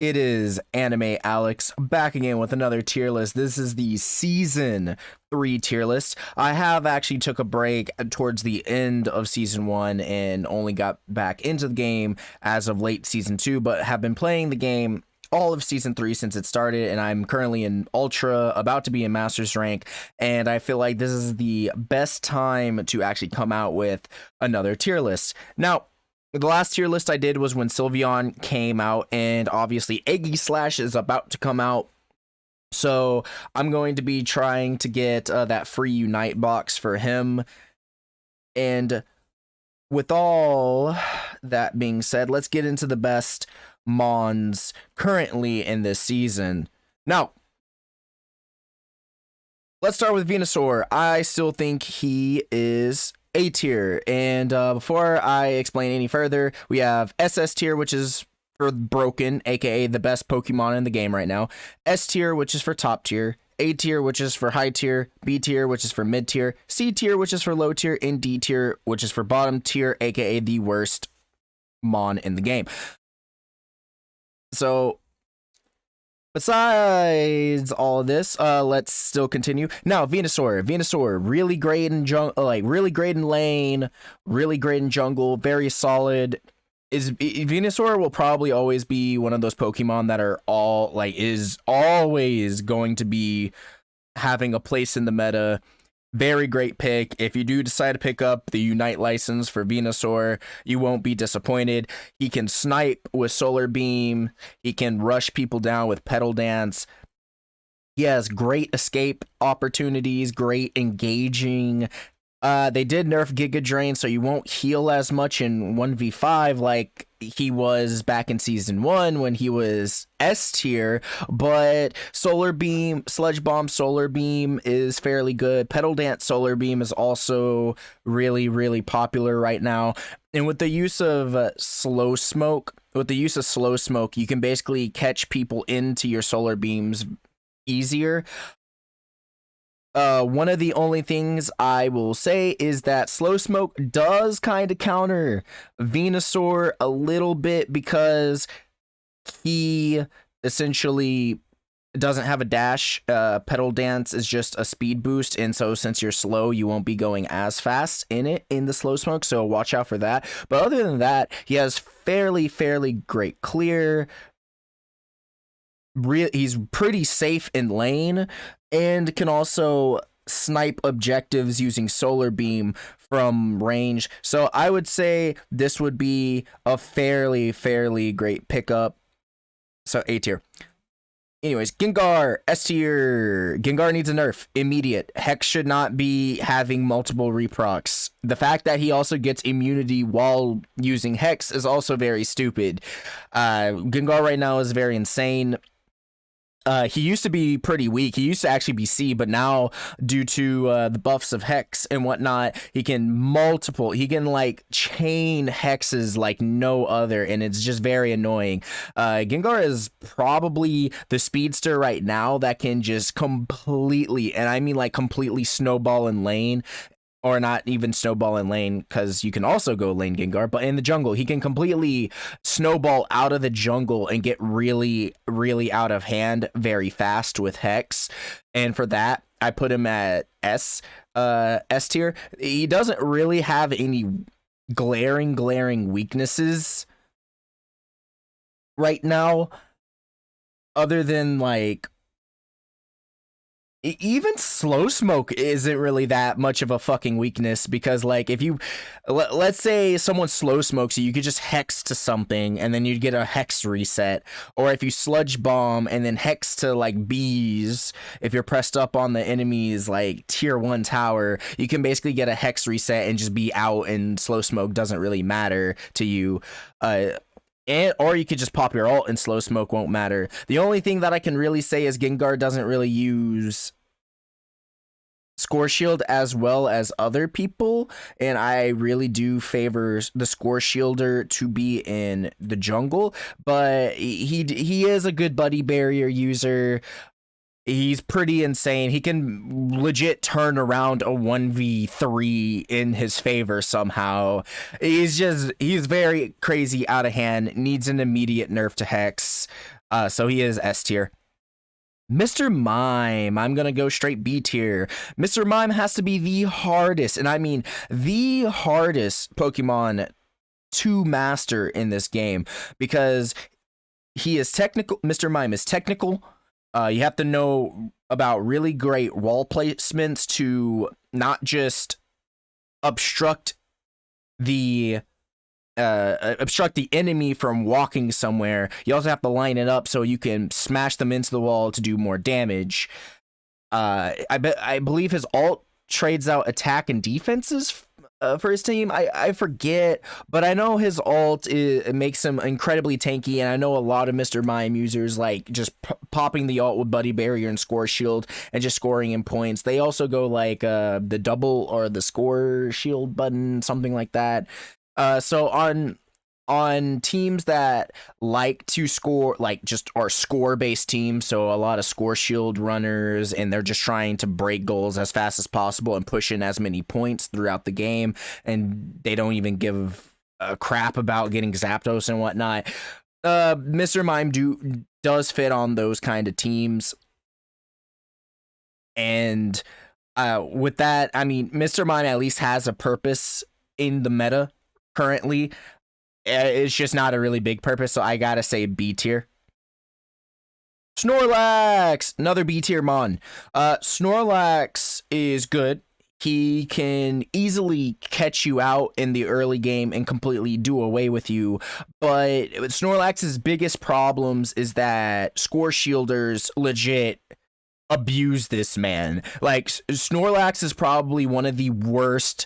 It is AnimeALX back again with another tier list. This is the season 3 tier list. I have actually took a break towards the end of season 1 and only got back into the game as of late season 2, but have been playing the game all of season 3 since it started, and I'm currently in Ultra, about to be in Master's rank, and I feel like this is the best time to actually come out with another tier list. Now, the last tier list I did was when Sylveon came out, and obviously Aegislash is about to come out. So I'm going to be trying to get that free Unite box for him. And with all that being said, let's get into the best Mons currently in this season. Now, let's start with Venusaur. I still think he is A tier, and before I explain any further, we have SS tier, which is for broken, aka the best Pokemon in the game right now, S tier, which is for top tier, A tier, which is for high tier, B tier, which is for mid tier, C tier, which is for low tier, and D tier, which is for bottom tier, aka the worst Mon in the game. So besides all of this, let's still continue. Now, Venusaur, really great in really great in lane, really great in jungle, very solid. Venusaur will probably always be one of those Pokemon that are is always going to be having a place in the meta. Very great pick. If you do decide to pick up the Unite license for Venusaur, you won't be disappointed. He can snipe with Solar Beam. He can rush people down with Petal Dance. He has great escape opportunities, great engaging. They did nerf Giga Drain, so you won't heal as much in 1v5 like he was back in season 1 when he was S tier, but Solar Beam, Sludge Bomb Solar Beam is fairly good. Petal Dance Solar Beam is also really popular right now. And with the use of Slow Smoke, you can basically catch people into your Solar Beams easier. One of the only things I will say is that Slow Smoke does kind of counter Venusaur a little bit because he essentially doesn't have a dash. Petal Dance is just a speed boost, and so since you're slow, you won't be going as fast in the Slow Smoke, so watch out for that. But other than that, he has fairly great clear. He's pretty safe in lane and can also snipe objectives using Solar Beam from range. So I would say this would be a fairly great pickup. So A tier. Anyways, Gengar, S tier. Gengar needs a nerf. Immediate. Hex should not be having multiple reprocs. The fact that he also gets immunity while using Hex is also very stupid. Gengar right now is very insane. He used to be pretty weak. He used to actually be C, but now due to the buffs of Hex and whatnot, he can like chain Hexes like no other, and it's just very annoying. Gengar is probably the speedster right now that can just completely, and I mean like completely snowball in lane. Or not even snowball in lane, because you can also go lane Gengar, but in the jungle, he can completely snowball out of the jungle and get really out of hand very fast with Hex. And for that, I put him at S tier. He doesn't really have any glaring weaknesses right now, other than like, even Slow Smoke isn't really that much of a fucking weakness, because like if you let's say someone Slow Smokes you could just Hex to something and then you'd get a Hex reset. Or if you Sludge Bomb and then Hex to like bees, if you're pressed up on the enemy's like tier 1 tower, you can basically get a Hex reset and just be out, and Slow Smoke doesn't really matter to you. Or you could just pop your ult and Slow Smoke won't matter. The only thing that I can really say is Gengar doesn't really use Score Shield as well as other people, and I really do favor the Score Shielder to be in the jungle, but he is a good buddy barrier user. He's pretty insane. He can legit turn around a 1v3 in his favor somehow. He's very crazy out of hand. Needs an immediate nerf to Hex. So he is S tier. Mr. Mime, I'm gonna go straight B tier. Mr. Mime has to be the hardest, and I mean the hardest Pokemon to master in this game, because he is technical. Mr. Mime is technical. You have to know about really great wall placements to not just obstruct the enemy from walking somewhere. You also have to line it up so you can smash them into the wall to do more damage. I believe his alt trades out attack and defenses for his team. I forget, but I know his alt it makes him incredibly tanky, and I know a lot of Mr. Mime users like just popping the alt with Buddy Barrier and Score Shield and just scoring in points. They also go like the double or the Score Shield button, something like that. So on teams that like to score, like just are score based teams, so a lot of Score Shield runners, and they're just trying to break goals as fast as possible and push in as many points throughout the game, and they don't even give a crap about getting Zapdos and whatnot. Mr. Mime does fit on those kind of teams, and with that, I mean, Mr. Mime at least has a purpose in the meta currently. It's just not a really big purpose, so I gotta say B tier. Snorlax, another B tier mon. Snorlax is good. He can easily catch you out in the early game and completely do away with you. But Snorlax's biggest problems is that Score Shielders legit abuse this man. Like, Snorlax is probably one of the worst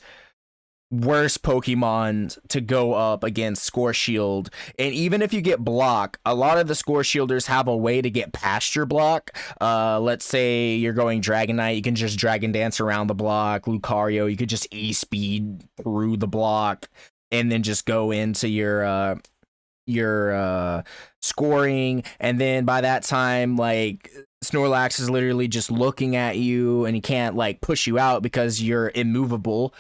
Pokemon to go up against Score Shield, and even if you get block, a lot of the Score Shielders have a way to get past your block. Let's say you're going Dragonite, you can just Dragon Dance around the block. Lucario, you could just E-Speed through the block and then just go into your scoring, and then by that time, like, Snorlax is literally just looking at you, and he can't like push you out because you're immovable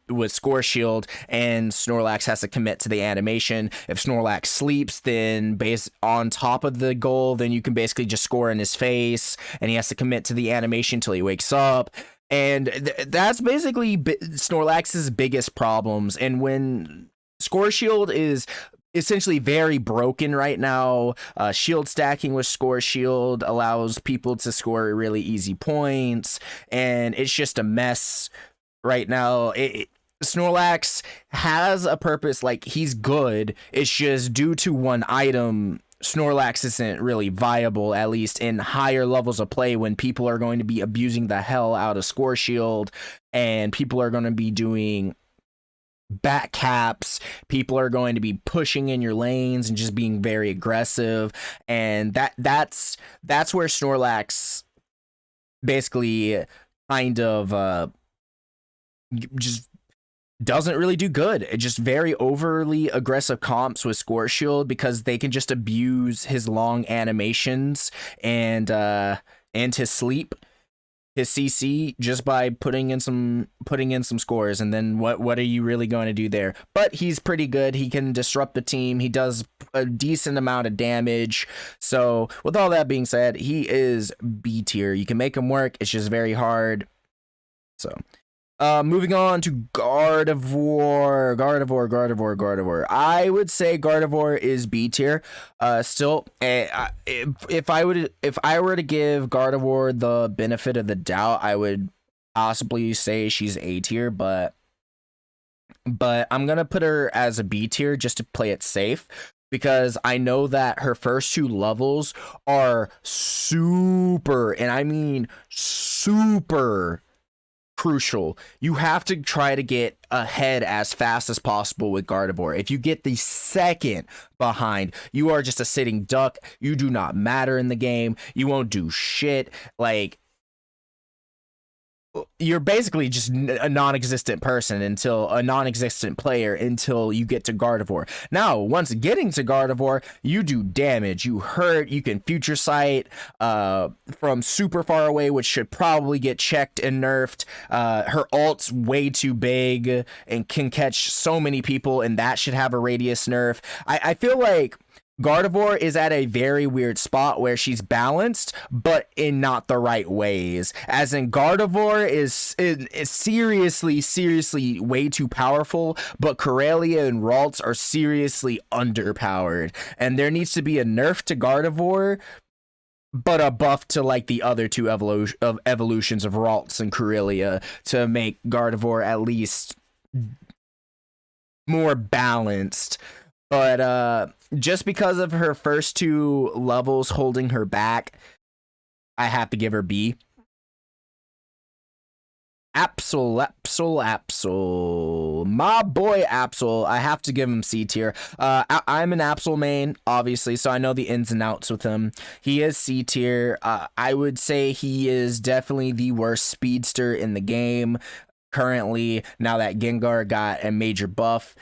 with Score Shield, and Snorlax has to commit to the animation. If Snorlax sleeps, then based on top of the goal, then you can basically just score in his face, and he has to commit to the animation till he wakes up. And that's basically Snorlax's biggest problems. And when Score Shield is essentially very broken right now, shield stacking with Score Shield allows people to score really easy points, and it's just a mess right now. Snorlax has a purpose, like, he's good. It's just due to one item, Snorlax isn't really viable, at least in higher levels of play, when people are going to be abusing the hell out of Score Shield, and people are going to be doing back caps, people are going to be pushing in your lanes and just being very aggressive, and that's where Snorlax basically kind of just doesn't really do good. It's just very overly aggressive comps with Score Shield because they can just abuse his long animations and his sleep, his CC, just by putting in some scores. And then what are you really going to do there? But he's pretty good. He can disrupt the team. He does a decent amount of damage. So with all that being said, he is B tier. You can make him work. It's just very hard. So moving on to Gardevoir. Gardevoir. I would say Gardevoir is B tier. Still, if I were to give Gardevoir the benefit of the doubt, I would possibly say she's A tier, but I'm gonna put her as a B tier just to play it safe, because I know that her first two levels are super, and I mean super, crucial. You have to try to get ahead as fast as possible with Gardevoir. If you get the second behind, you are just a sitting duck. You do not matter in the game. You won't do shit. Like, you're basically just a non-existent player until you get to Gardevoir. Now, once getting to Gardevoir, you do damage, you hurt, you can future sight from super far away, which should probably get checked and nerfed. Her ult's way too big and can catch so many people, and that should have a radius nerf. I feel like Gardevoir is at a very weird spot where she's balanced, but in not the right ways. As in, Gardevoir is seriously way too powerful, but Corellia and Ralts are seriously underpowered. And there needs to be a nerf to Gardevoir, but a buff to like the other two evolutions of Ralts and Corellia to make Gardevoir at least more balanced. But just because of her first two levels holding her back, I have to give her B. Absol. My boy Absol. I have to give him C tier. I'm an Absol main, obviously, so I know the ins and outs with him. He is C tier. I would say he is definitely the worst speedster in the game currently, now that Gengar got a major buff.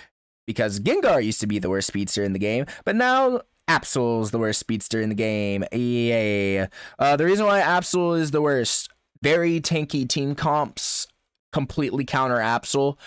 Because Gengar used to be the worst speedster in the game, but now Absol's the worst speedster in the game. Yay. The reason why Absol is the worst, very tanky team comps completely counter Absol.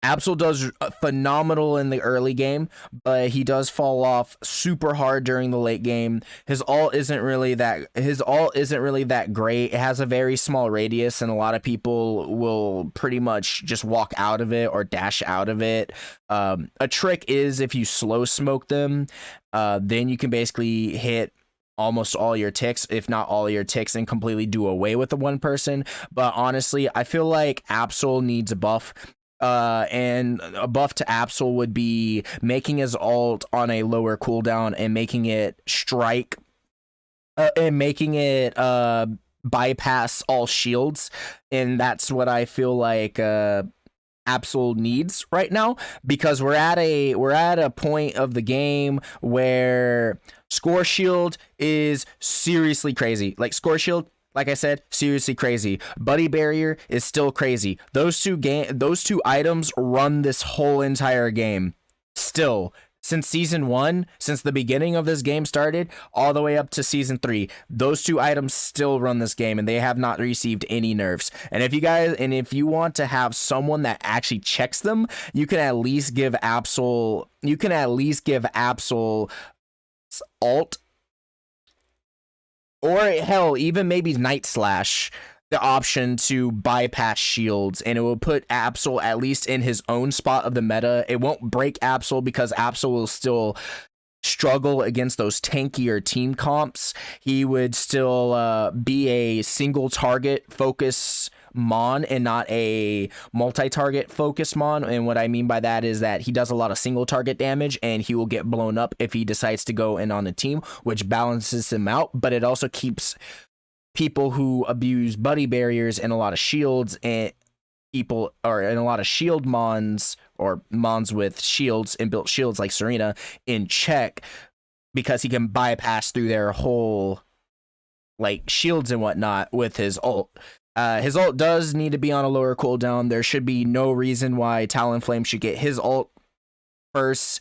Absol does phenomenal in the early game, but he does fall off super hard during the late game. His ult isn't really that great. It has a very small radius, and a lot of people will pretty much just walk out of it or dash out of it. A trick is if you slow smoke them, then you can basically hit almost all your ticks, if not all your ticks, and completely do away with the one person. But honestly, I feel like Absol needs a buff. And a buff to Absol would be making his ult on a lower cooldown and making it strike and making it bypass all shields. And that's what I feel like Absol needs right now, because we're at a point of the game where Score Shield is seriously crazy. Like Score Shield, like I said, seriously crazy. Buddy Barrier is still crazy. Those two items run this whole entire game. Still, since season 1, since the beginning of this game started, all the way up to season 3, those two items still run this game, and they have not received any nerfs. And if you want to have someone that actually checks them, you can at least give Absol ult, or hell, even maybe Night Slash, the option to bypass shields, and it will put Absol at least in his own spot of the meta. It won't break Absol because Absol will still struggle against those tankier team comps. He would still be a single target focus Mon and not a multi-target focus Mon. And what I mean by that is that he does a lot of single target damage, and he will get blown up if he decides to go in on a team, which balances him out. But it also keeps people who abuse buddy barriers and a lot of shields and a lot of shield Mons or Mons with shields and built shields like Serena in check, because he can bypass through their whole like shields and whatnot with his ult. His ult does need to be on a lower cooldown. There should be no reason why Talonflame should get his ult first.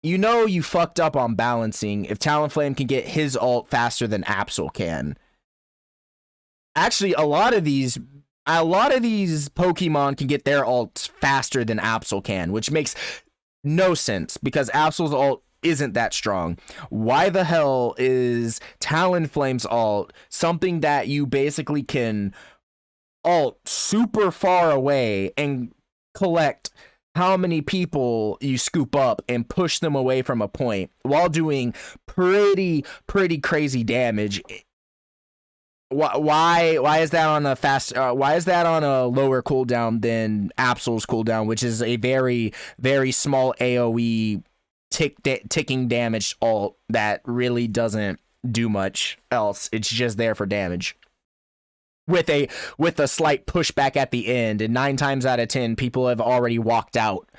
You fucked up on balancing if Talonflame can get his ult faster than Absol can. Actually, a lot of these Pokemon can get their ults faster than Absol can, which makes no sense because Absol's ult isn't that strong. Why the hell is Talonflame's ult something that you basically can ult super far away and collect how many people you scoop up and push them away from a point while doing pretty crazy damage? Why is that on a why is that on a lower cooldown than Absol's cooldown, which is a very small AoE ticking damage ult that really doesn't do much else? It's just there for damage with a slight pushback at the end, and 9 times out of 10 people have already walked out.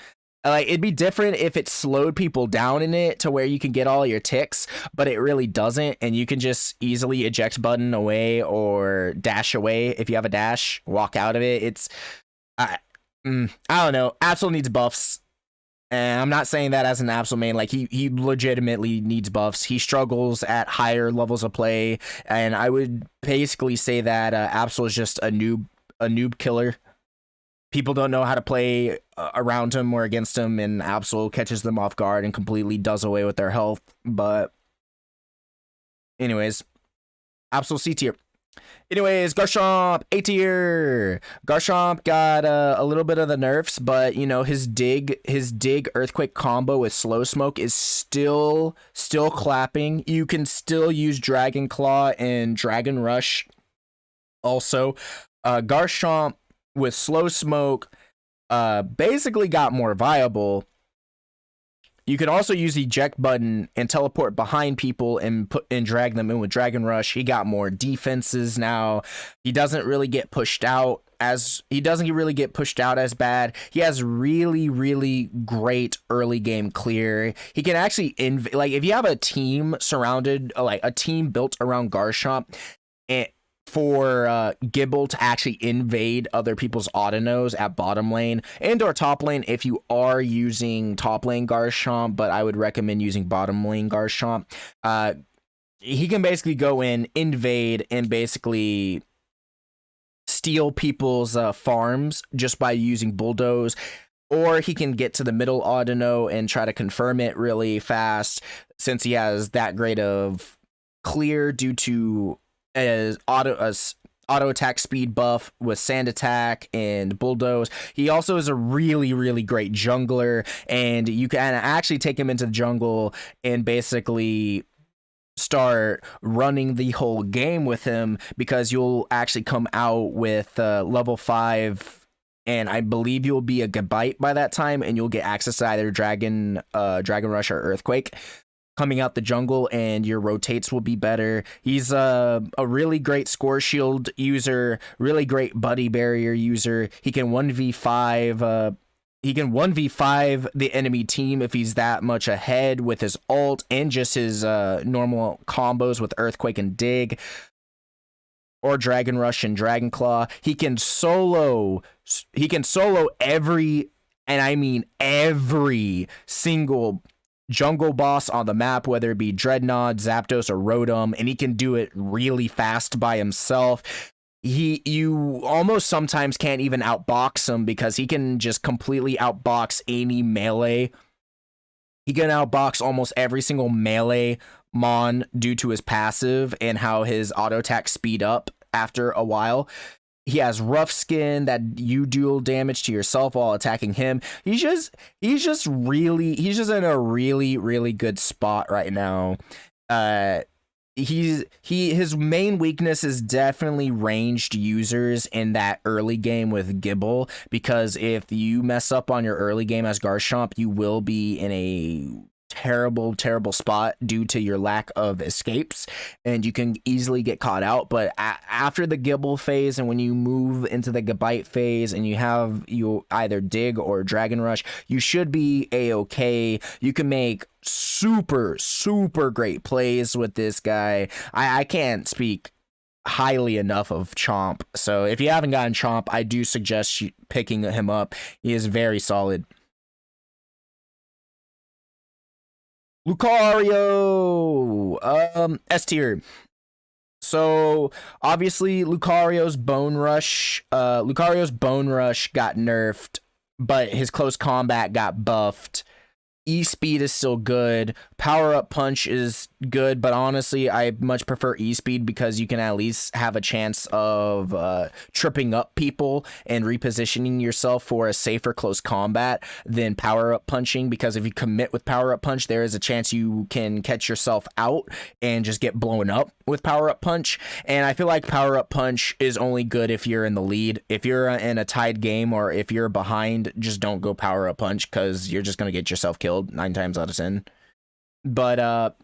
Like, it'd be different if it slowed people down in it to where you can get all your ticks, but it really doesn't, and you can just easily eject button away or dash away if you have a dash, walk out of it. It's I don't know. Absol needs buffs. And I'm not saying that as an Absol main. Like, he legitimately needs buffs. He struggles at higher levels of play, and I would basically say that Absol is just a noob killer. people don't know how to play around him or against him, and Absol catches them off guard and completely does away with their health. But anyways, Absol C tier. Anyways, Garchomp, A tier. Garchomp got a little bit of the nerfs, but you know his dig earthquake combo with slow smoke is still clapping. You can still use Dragon Claw and Dragon Rush. Also, Garchomp with slow smoke basically got more viable. You can also use the eject button and teleport behind people and drag them in with Dragon Rush. He got more defenses now. He doesn't really get pushed out as bad. He has really great early game clear. He can actually like if you have a team surrounded, like a team built around Garchomp, and for Gible to actually invade other people's Autonos at bottom lane and or top lane if you are using top lane Garchomp, but I would recommend using bottom lane Garchomp. He can basically go in, invade, and basically steal people's farms just by using Bulldoze. Or he can get to the middle Autono and try to confirm it really fast since he has that great of clear due to as auto attack speed buff with Sand Attack and Bulldoze. He also is a really great jungler, and you can actually take him into the jungle and basically start running the whole game with him because you'll actually come out with level 5, and I believe you'll be a Gabite by that time, and you'll get access to either Dragon Rush or Earthquake coming out the jungle, and your rotates will be better. He's a really great score shield user, really great buddy barrier user. He can 1v5 the enemy team if he's that much ahead with his ult and just his normal combos with Earthquake and Dig or Dragon Rush and Dragon Claw. He can solo every, and I mean every single jungle boss on the map, whether it be Dreadnought, Zapdos, or Rotom, and he can do it really fast by himself. You almost sometimes can't even outbox him because he can just completely outbox any melee. He can outbox almost every single melee mon due to his passive and how his auto attack speed up after a while. He has rough skin that you deal damage to yourself while attacking him. He's just in a really good spot right now. His main weakness is definitely ranged users in that early game with Gible, because if you mess up on your early game as Garchomp, you will be in a terrible spot due to your lack of escapes, and you can easily get caught out. But after the Gible phase, and when you move into the Gabite phase and you either Dig or Dragon Rush, you should be a-okay. You can make super great plays with this guy. I can't speak highly enough of Chomp, so if you haven't gotten Chomp, I do suggest picking him up. He is very solid. Lucario, S tier. So obviously Lucario's Bone Rush got nerfed, but his close combat got buffed. E-Speed is still good. Power-Up Punch is good, but honestly, I much prefer E-Speed because you can at least have a chance of tripping up people and repositioning yourself for a safer close combat than Power-Up Punching, because if you commit with Power-Up Punch, there is a chance you can catch yourself out and just get blown up with Power-Up Punch. And I feel like Power-Up Punch is only good if you're in the lead. If you're in a tied game or if you're behind, just don't go Power-Up Punch because you're just going to get yourself killed 9 times out of 10. But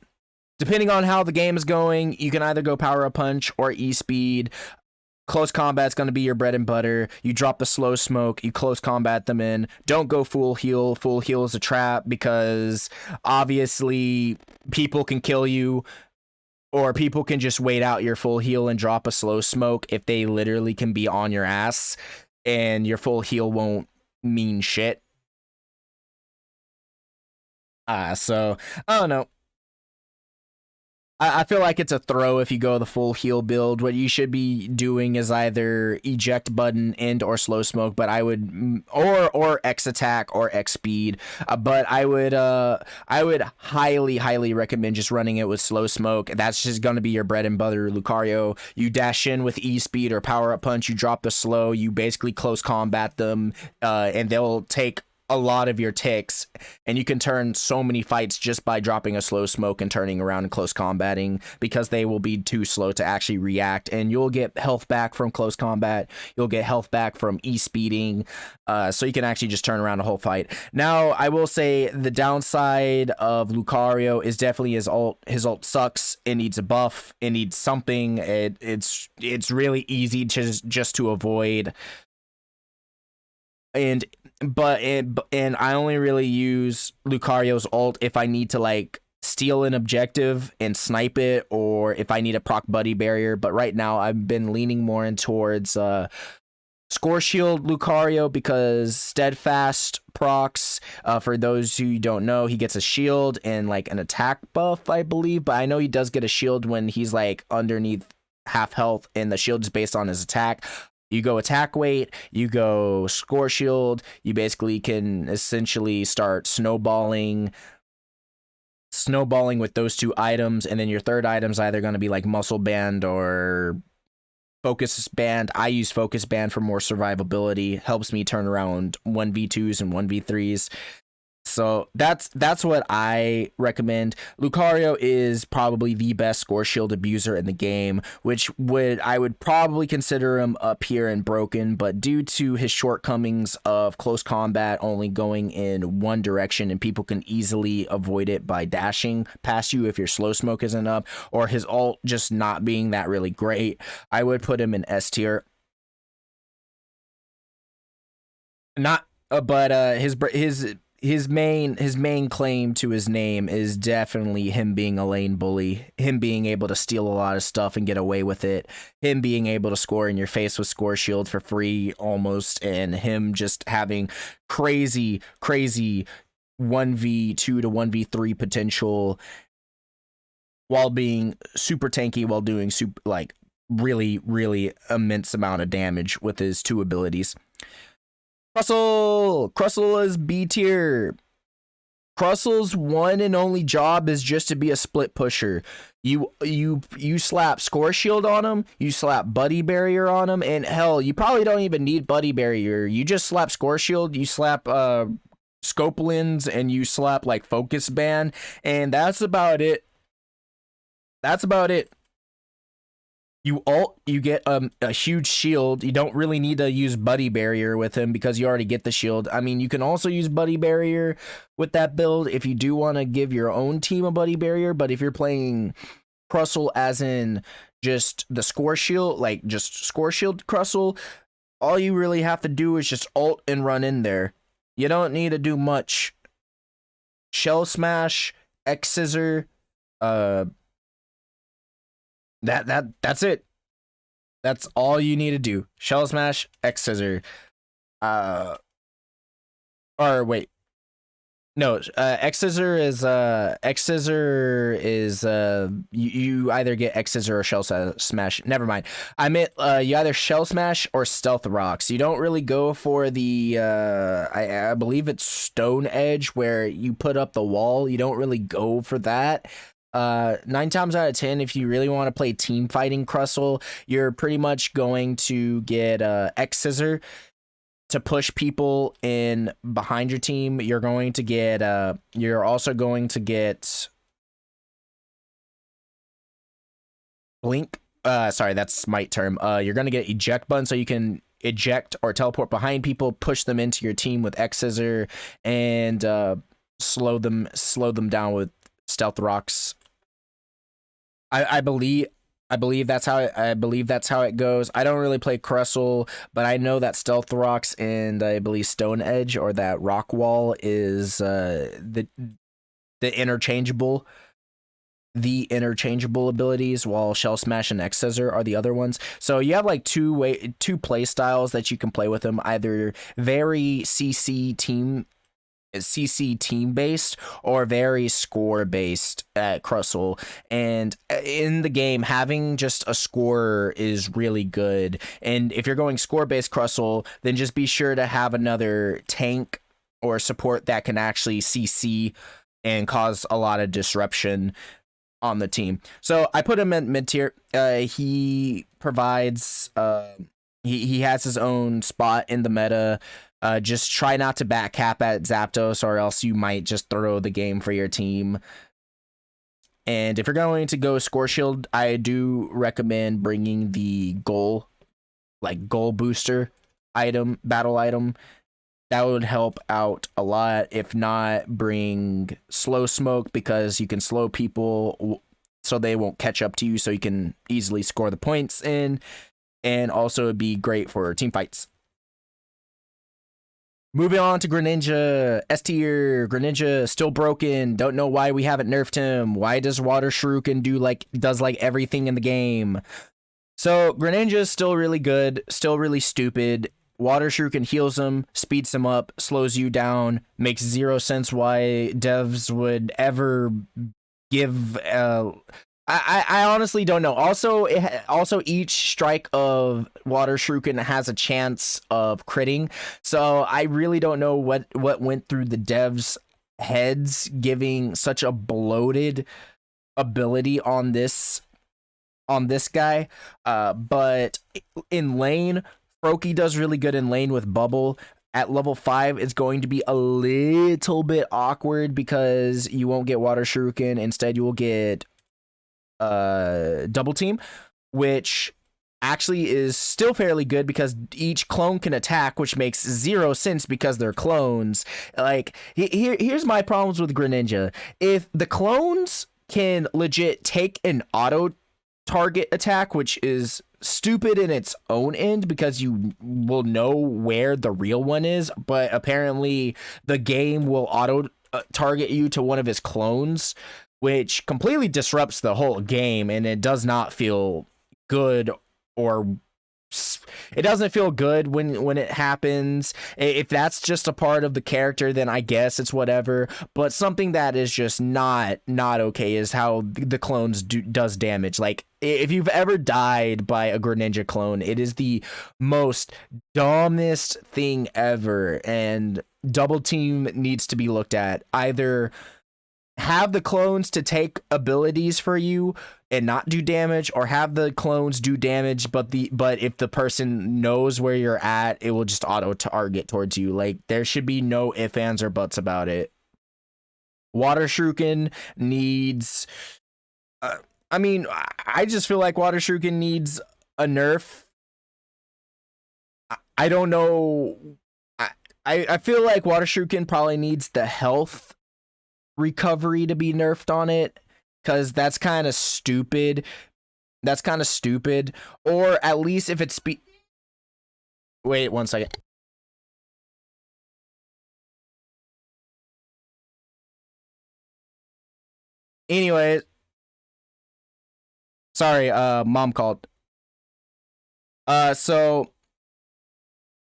depending on how the game is going, you can either go Power-Up Punch or E-Speed. Close combat's going to be your bread and butter. You drop the slow smoke, you close combat them in. Don't go full heal. Full heal is a trap because obviously people can kill you, or people can just wait out your full heal and drop a slow smoke if they literally can be on your ass, and your full heal won't mean shit. So I don't know. I feel like it's a throw if you go the full heal build. What you should be doing is either eject button and or slow smoke, but I would or X attack or X speed. But I would highly recommend just running it with slow smoke. That's just gonna be your bread and butter Lucario. You dash in with E speed or power up punch, you drop the slow, you basically close combat them, and they'll take a lot of your ticks, and you can turn so many fights just by dropping a slow smoke and turning around and close combating, because they will be too slow to actually react, and you'll get health back from close combat, you'll get health back from e-speeding, so you can actually just turn around the whole fight. Now, I will say the downside of Lucario is definitely his ult. His ult sucks. It needs a buff. It needs something. It's really easy to just to avoid. And I only really use Lucario's ult if I need to like steal an objective and snipe it, or if I need a proc buddy barrier. But right now I've been leaning more in towards Score Shield Lucario, because Steadfast procs, for those who don't know, he gets a shield and like an attack buff, I believe, but I know he does get a shield when he's like underneath half health, and the shield is based on his attack. You go attack weight, you go score shield, you basically can essentially start snowballing with those two items, and then your third item's either going to be like muscle band or focus band. I use focus band for more survivability, helps me turn around 1v2s and 1v3s. So that's what I recommend. Lucario is probably the best score shield abuser in the game, which I would probably consider him up here in broken, but due to his shortcomings of close combat only going in one direction, and people can easily avoid it by dashing past you if your slow smoke isn't up, or his ult just not being that really great, I would put him in S tier. Not but his main claim to his name is definitely him being a lane bully, him being able to steal a lot of stuff and get away with it, him being able to score in your face with Score Shield for free almost, and him just having crazy 1v2 to 1v3 potential while being super tanky, while doing super like really immense amount of damage with his two abilities. Crustle is B tier. Crustle's one and only job is just to be a split pusher. You slap Score Shield on him, you slap Buddy Barrier on him, and hell, you probably don't even need Buddy Barrier. You just slap Score Shield, you slap Scope Lens, and you slap like Focus Band, and that's about it. You ult, you get a huge shield. You don't really need to use Buddy Barrier with him because you already get the shield. I mean, you can also use Buddy Barrier with that build if you do want to give your own team a Buddy Barrier, but if you're playing Crustle as in just the Score Shield, like just Score Shield Crustle, all you really have to do is just ult and run in there. You don't need to do much. Shell Smash, X Scissor, that's it. That's all you need to do. Shell Smash, X Scissor. Or wait. No, X Scissor is you either get X Scissor or Shell Smash. Never mind. I meant you either Shell Smash or Stealth Rocks. You don't really go for the I believe it's Stone Edge where you put up the wall. You don't really go for that. 9 times out of 10, if you really want to play team fighting Crustle, you're pretty much going to get X Scissor to push people in behind your team. You're going to get you're also going to get Blink. Sorry, that's Smite term. You're going to get Eject Button so you can eject or teleport behind people, push them into your team with X Scissor, and slow them down with Stealth Rocks. I believe that's how it goes. I don't really play Crustle, but I know that Stealth Rocks and I believe Stone Edge or that Rock Wall is the interchangeable abilities, while Shell Smash and X Scissor are the other ones. So you have like two play styles that you can play with them. Either very CC team CC team based or very score based at Crustle. And in the game, having just a scorer is really good. And if you're going score based Crustle, then just be sure to have another tank or support that can actually CC and cause a lot of disruption on the team. So I put him at mid tier. He provides he has his own spot in the meta. Just try not to back cap at Zapdos, or else you might just throw the game for your team. And if you're going to go Score Shield, I do recommend bringing the goal booster item, battle item. That would help out a lot. If not, bring Slow Smoke, because you can slow people so they won't catch up to you, so you can easily score the points in. And also it'd be great for team fights. Moving on to Greninja, S tier. Greninja still broken. Don't know why we haven't nerfed him. Why does Water Shuriken does everything in the game? So Greninja is still really good, still really stupid. Water Shuriken heals him, speeds him up, slows you down. Makes zero sense why devs would ever give. I honestly don't know. Also, each strike of Water Shuriken has a chance of critting. So I really don't know what went through the devs' heads giving such a bloated ability on this guy. But in lane, Froakie does really good in lane with Bubble. At level 5, it's going to be a little bit awkward because you won't get Water Shuriken. Instead, you will get Double Team, which actually is still fairly good because each clone can attack, which makes zero sense because they're clones. Here's my problems with Greninja. If the clones can legit take an auto target attack, which is stupid in its own end because you will know where the real one is, but apparently the game will auto target you to one of his clones, which completely disrupts the whole game, and it does not feel good, or it doesn't feel good when it happens. If that's just a part of the character, then I guess it's whatever. But something that is just not okay is how the clones does damage. Like, if you've ever died by a Greninja clone, it is the most dumbest thing ever, and Double Team needs to be looked at. Either have the clones to take abilities for you and not do damage, or have the clones do damage, but if the person knows where you're at, it will just auto target towards you. Like, there should be no ifs, ands, or buts about it. Water Shuriken needs I just feel like Water Shuriken needs a nerf. I don't know. I feel like Water Shuriken probably needs the health recovery to be nerfed on it, because that's kind of stupid. Or at least if it's wait 1 second. Anyway, sorry, mom called. So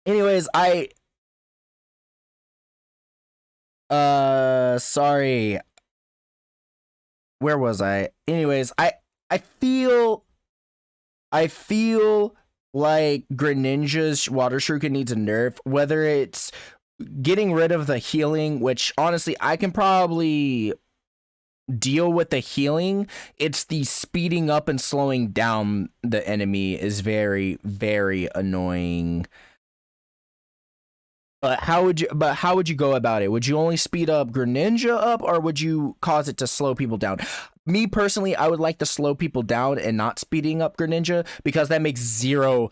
anyways, sorry, where was I? Anyways, I feel like Greninja's Water Shuriken needs a nerf, whether it's getting rid of the healing, which honestly I can probably deal with the healing. It's the speeding up and slowing down the enemy is very, very annoying. But how would you go about it? Would you only speed up Greninja up, or would you cause it to slow people down? Me personally, I would like to slow people down and not speeding up Greninja, because that makes zero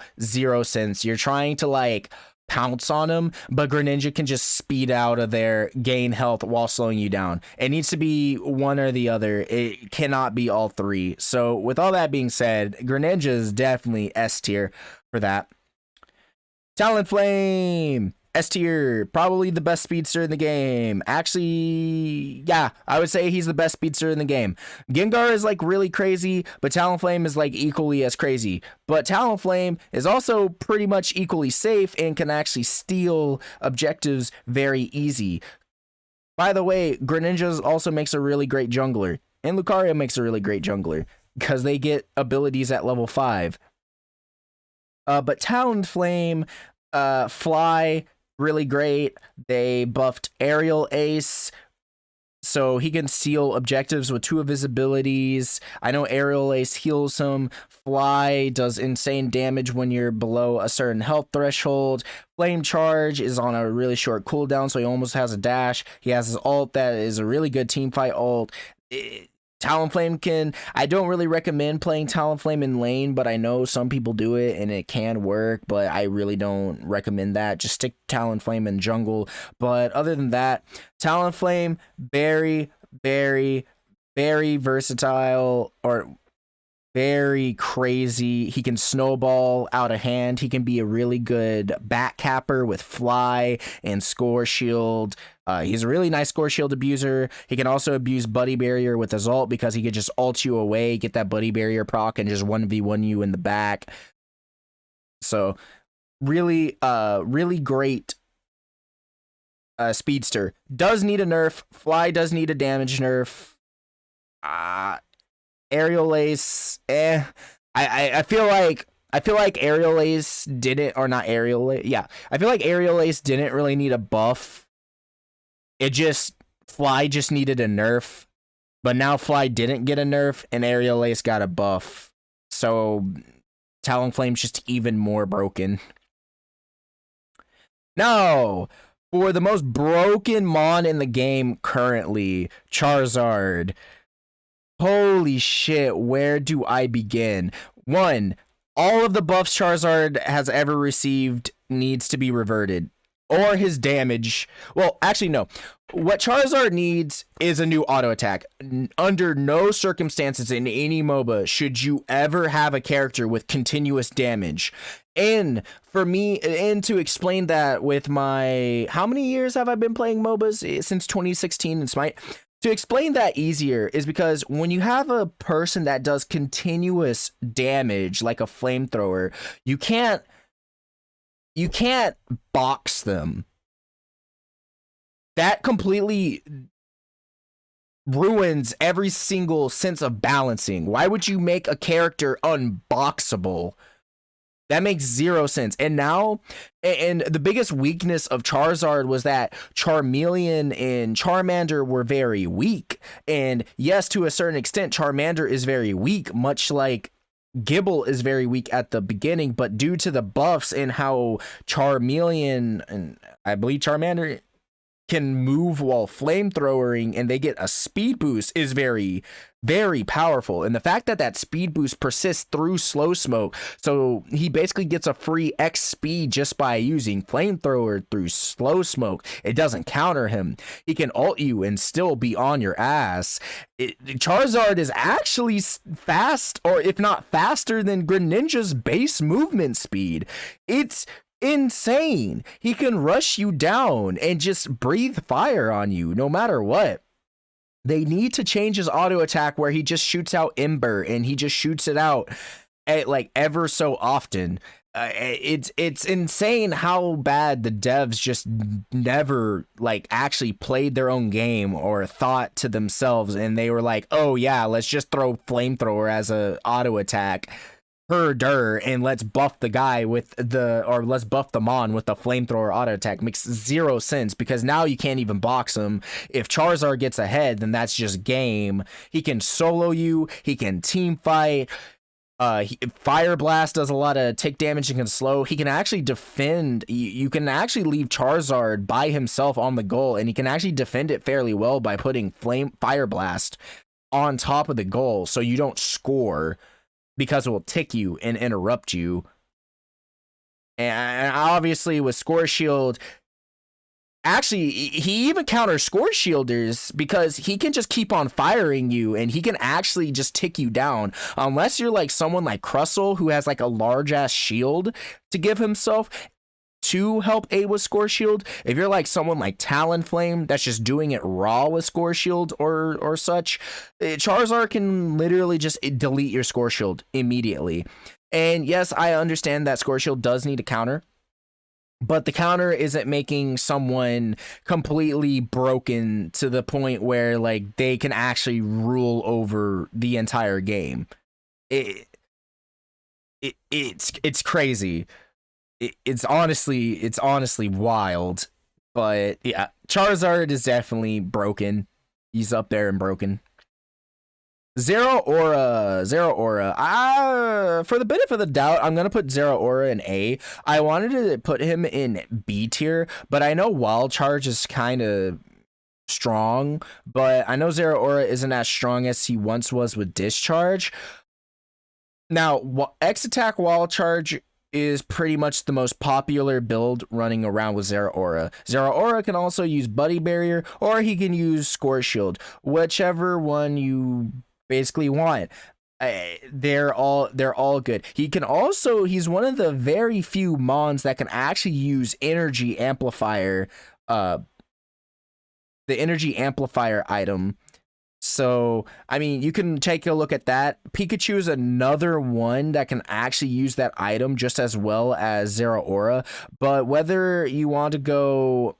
sense. You're trying to pounce on them, but Greninja can just speed out of there, gain health while slowing you down. It needs to be one or the other. It cannot be all three. So with all that being said, Greninja is definitely S tier for that. Talonflame, S tier, probably the best speedster in the game. Actually, yeah, I would say he's the best speedster in the game. Gengar is really crazy, but Talonflame is equally as crazy. But Talonflame is also pretty much equally safe and can actually steal objectives very easy. By the way, Greninja also makes a really great jungler, and Lucario makes a really great jungler because they get abilities at level 5. But Talonflame, Fly, really great. They buffed Aerial Ace, so he can seal objectives with 2 of his abilities. I know Aerial Ace heals him. Fly does insane damage when you're below a certain health threshold. Flame Charge is on a really short cooldown, so he almost has a dash. He has his ult that is a really good teamfight ult. Talonflame can... I don't really recommend playing Talonflame in lane, but I know some people do it and it can work, but I really don't recommend that. Just stick Talonflame in jungle. But other than that, Talonflame, very, very, very versatile, or very crazy. He can snowball out of hand. He can be a really good back capper with Fly and Score Shield. He's a really nice Score Shield abuser. He can also abuse Buddy Barrier with his ult because he could just ult you away, get that Buddy Barrier proc, and just 1v1 you in the back. So really, really great speedster. Does need a nerf. Fly does need a damage nerf. Aerial Ace, I feel like Aerial Ace didn't, or not Aerial Ace, yeah. I feel like Aerial Ace didn't really need a buff. Fly just needed a nerf. But now Fly didn't get a nerf, and Aerial Ace got a buff. So Talonflame's just even more broken. Now, for the most broken mon in the game currently, Charizard. Holy shit, where do I begin? 1, all of the buffs Charizard has ever received needs to be reverted. Or his damage. Well, actually, no. What Charizard needs is a new auto attack. Under no circumstances in any MOBA should you ever have a character with continuous damage. And for me, and to explain that with my... How many years have I been playing MOBAs? Since 2016 in Smite. To explain that easier is because when you have a person that does continuous damage, like a flamethrower, you can't box them. That completely ruins every single sense of balancing. Why would you make a character unboxable? That makes 0 sense. And now, and the biggest weakness of Charizard was that Charmeleon and Charmander were very weak. And yes, to a certain extent, Charmander is very weak, much like Gible is very weak at the beginning, but due to the buffs and how Charmeleon, and I believe Charmander, can move while flamethrowering and they get a speed boost is very, very powerful. And the fact that that speed boost persists through slow smoke, so he basically gets a free X speed just by using flamethrower through slow smoke. It doesn't counter him. He can ult you and still be on your ass. Charizard is actually fast, or if not faster than Greninja's base movement speed. It's insane. He can rush you down and just breathe fire on you no matter what. They need to change his auto attack where he just shoots out Ember and he just shoots it out at, like, ever so often. It's insane how bad the devs just never like actually played their own game or thought to themselves, and they were like, oh yeah, let's just throw flamethrower as a auto attack. And let's buff the guy with let's buff the mon with the flamethrower auto attack. Makes 0 sense because now you can't even box him. If Charizard gets ahead, then that's just game. He can solo you, he can team fight. Fire Blast does a lot of take damage and can slow. He can actually defend. You can actually leave Charizard by himself on the goal, and he can actually defend it fairly well by putting Fire Blast on top of the goal so you don't score, because it will tick you and interrupt you. And obviously with Score Shield, actually, he even counters Score Shielders because he can just keep on firing you and he can actually just tick you down. Unless you're like someone like Crustle who has like a large ass shield to give himself to help aid with Score Shield. If you're like someone like Talonflame that's just doing it raw with Score Shield or such, Charizard can literally just delete your Score Shield immediately. And yes, I understand that Score Shield does need a counter, but the counter isn't making someone completely broken to the point where like they can actually rule over the entire game. It, it's crazy. It's honestly wild. But yeah, Charizard is definitely broken. He's up there and broken. Zeraora. For the benefit of the doubt, I'm gonna put Zeraora in A. I wanted to put him in B tier, but I know Wild Charge is kind of strong, but I know Zeraora isn't as strong as he once was with Discharge. Now, X Attack Wild Charge is pretty much the most popular build running around with Zeraora. Zeraora can also use Buddy Barrier, or he can use Score Shield, whichever one you basically want. They're all good. He's one of the very few mons that can actually use energy amplifier, the energy amplifier item. So, I mean, you can take a look at that. Pikachu is another one that can actually use that item just as well as Zeraora. But whether you want to go...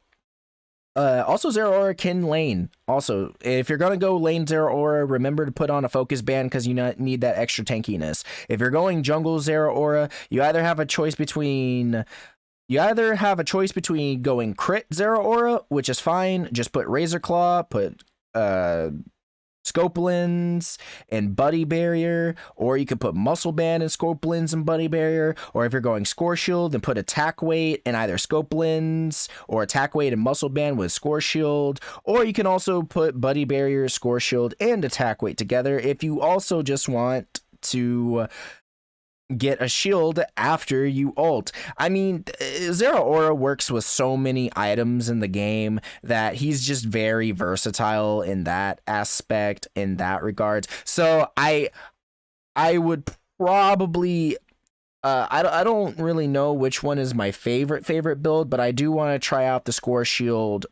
also, Zeraora can lane. Also, if you're going to go lane Zeraora, remember to put on a focus band because you need that extra tankiness. If you're going jungle Zeraora, you either have a choice between... going crit Zeraora, which is fine. Just put Razor Claw, put... Scopelins and Buddy Barrier, or you could put Muscle Band and Scopelins and Buddy Barrier, or if you're going Score Shield, then put Attack Weight and either Scopelins or Attack Weight and Muscle Band with Score Shield, or you can also put Buddy Barrier, Score Shield, and Attack Weight together if you also just want to get a shield after you ult. I mean, Zeraora works with so many items in the game that he's just very versatile in that aspect, in that regard. So I would probably I don't really know which one is my favorite build, but I do want to try out the Score Shield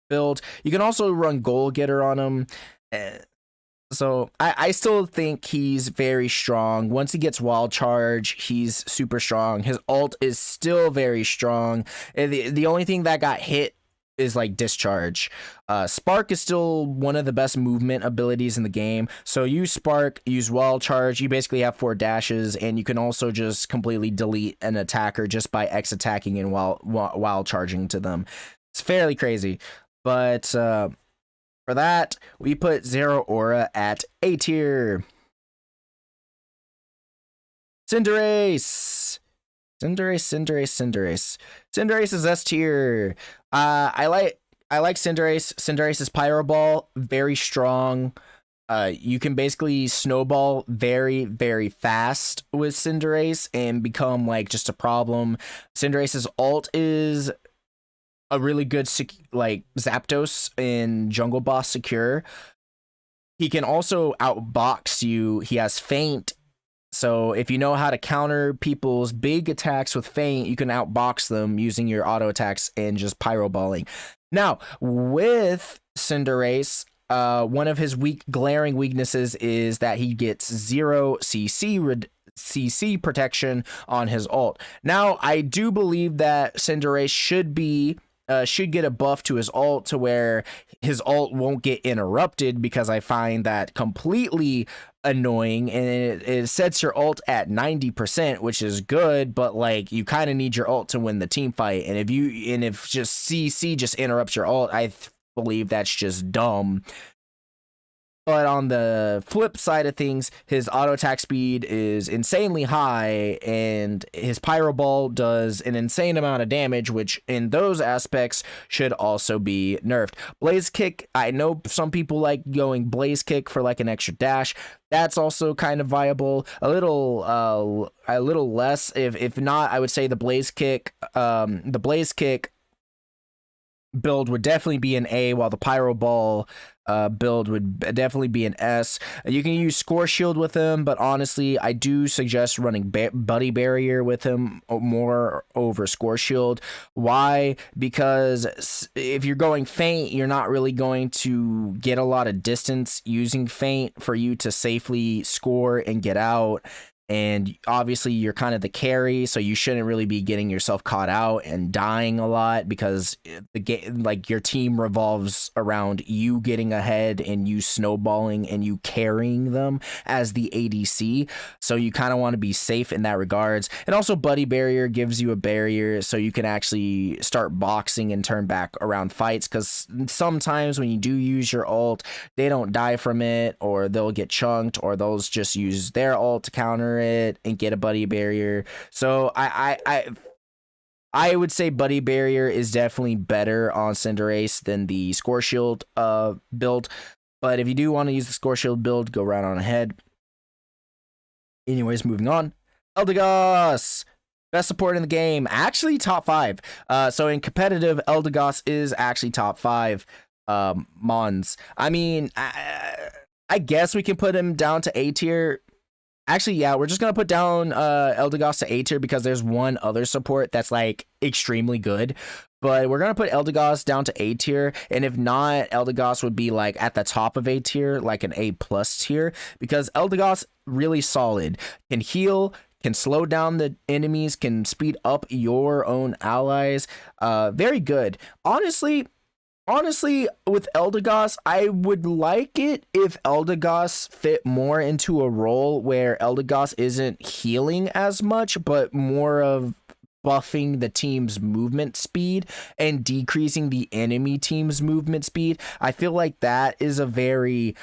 build. You can also run Goal Getter on him. So I still think he's very strong. Once he gets Wild Charge, he's super strong. His ult is still very strong. The only thing that got hit is like Discharge. Spark is still one of the best movement abilities in the game. So use Spark, use Wild Charge. You basically have 4 dashes, and you can also just completely delete an attacker just by X attacking and wild charging to them. It's fairly crazy, but for that, we put Zeraora at A tier. Cinderace is S tier. I like Cinderace. Cinderace's Pyro Ball, very strong. You can basically snowball very, very fast with Cinderace and become like just a problem. Cinderace's ult is a really good like Zapdos in Jungle Boss Secure. He can also outbox you. He has Feint, so if you know how to counter people's big attacks with Feint, you can outbox them using your auto attacks and just pyro balling. Now with Cinderace, one of his glaring weaknesses is that he gets 0 CC protection on his ult. Now I do believe that Cinderace should get a buff to his ult to where his ult won't get interrupted, because I find that completely annoying, and it sets your ult at 90%, which is good, but like you kind of need your ult to win the team fight, and if just CC just interrupts your ult, I believe that's just dumb. But on the flip side of things, his auto attack speed is insanely high, and his Pyro Ball does an insane amount of damage, which in those aspects should also be nerfed. Blaze Kick, I know some people like going Blaze Kick for like an extra dash. That's also kind of viable. A little less. If not, I would say the Blaze Kick build would definitely be an A, while the Pyro Ball build would definitely be an S. You can use Score Shield with him, but honestly, I do suggest running Buddy Barrier with him more over Score Shield. Why? Because if you're going Feint, you're not really going to get a lot of distance using Feint for you to safely score and get out. and obviously you're kind of the carry, so you shouldn't really be getting yourself caught out and dying a lot, because the game, like, your team revolves around you getting ahead and you snowballing and you carrying them as the ADC. So you kind of want to be safe in that regards. And also Buddy Barrier gives you a barrier so you can actually start boxing and turn back around fights, because sometimes when you do use your ult, they don't die from it, or they'll get chunked, or they'll just use their ult to counter it and get a Buddy Barrier. So I would say Buddy Barrier is definitely better on Cinderace than the Score Shield build. But if you do want to use the Score Shield build, go right on ahead. Anyways, moving on. Eldegoss, best support in the game, actually top 5. So in competitive, Eldegoss is actually top 5 mons. I mean, I guess we can put him down to A tier. Actually, yeah, we're just gonna put down Eldegoss to A tier because there's one other support that's like extremely good. But we're gonna put Eldegoss down to A tier, and if not, Eldegoss would be like at the top of A tier, like an A+ tier, because Eldegoss really solid, can heal, can slow down the enemies, can speed up your own allies. Very good. Honestly, with Eldegoss, I would like it if Eldegoss fit more into a role where Eldegoss isn't healing as much, but more of buffing the team's movement speed and decreasing the enemy team's movement speed. I feel like that is a very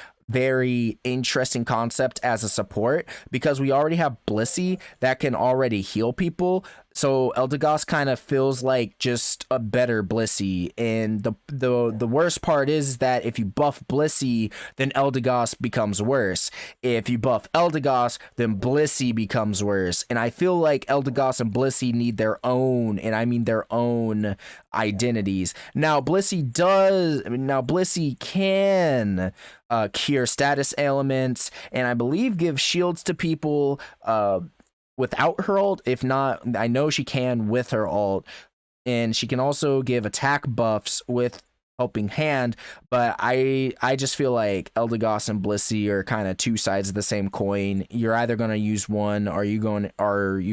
interesting concept as a support, because we already have Blissey that can already heal people. So Eldegoss kind of feels like just a better Blissey, and the worst part is that if you buff Blissey, then Eldegoss becomes worse. If you buff Eldegoss, then Blissey becomes worse. And I feel like Eldegoss and Blissey need their own, and I mean their own, identities. Now Blissey can cure status ailments, and I believe give shields to people without her ult. If not, I know she can with her ult, and she can also give attack buffs with helping hand. But I just feel like Eldegoss and Blissey are kind of two sides of the same coin. You're either going to use one, or you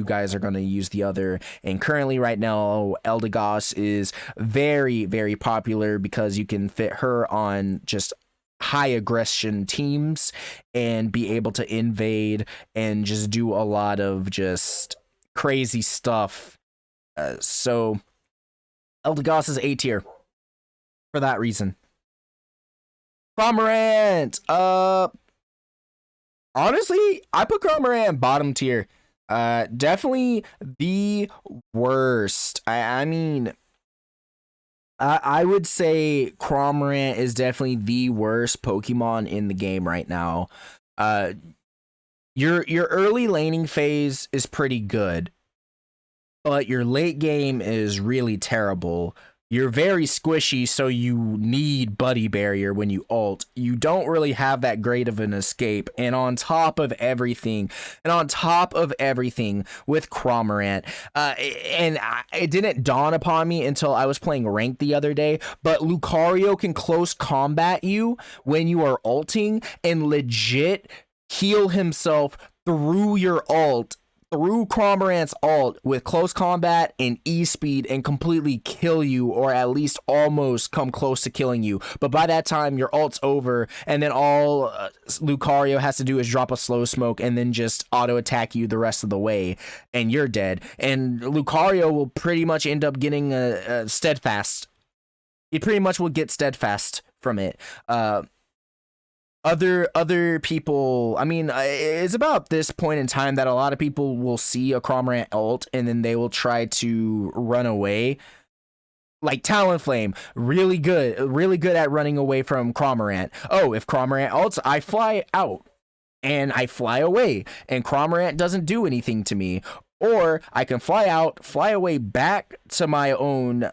guys are going to use the other. And currently right now, Eldegoss is very popular because you can fit her on just high aggression teams and be able to invade and just do a lot of just crazy stuff. So Eldegoss is A tier for that reason. Cromer Ant, honestly, I put Cromer Ant bottom tier. Definitely the worst. I mean, I would say Cromer Ant is definitely the worst Pokemon in the game right now. Your early laning phase is pretty good, but your late game is really terrible. You're very squishy, so you need Buddy Barrier when you ult. You don't really have that great of an escape. And on top of everything, with Cromer Ant, it didn't dawn upon me until I was playing ranked the other day, but Lucario can close combat you when you are ulting and legit heal himself through your ult, through Cromer Ant's ult with close combat and E-speed, and completely kill you, or at least almost come close to killing you. But by that time, your ult's over, and then all Lucario has to do is drop a slow smoke and then just auto attack you the rest of the way, and you're dead. And Lucario will pretty much end up getting a steadfast. He pretty much will get steadfast from it. Other people, I mean, it's about this point in time that a lot of people will see a Cromer Ant ult and then they will try to run away. Like Talonflame, really good at running away from Cromer Ant. Oh, if Cromer Ant ults, I fly out and I fly away, and Cromer Ant doesn't do anything to me. Or I can fly out, fly away back to my own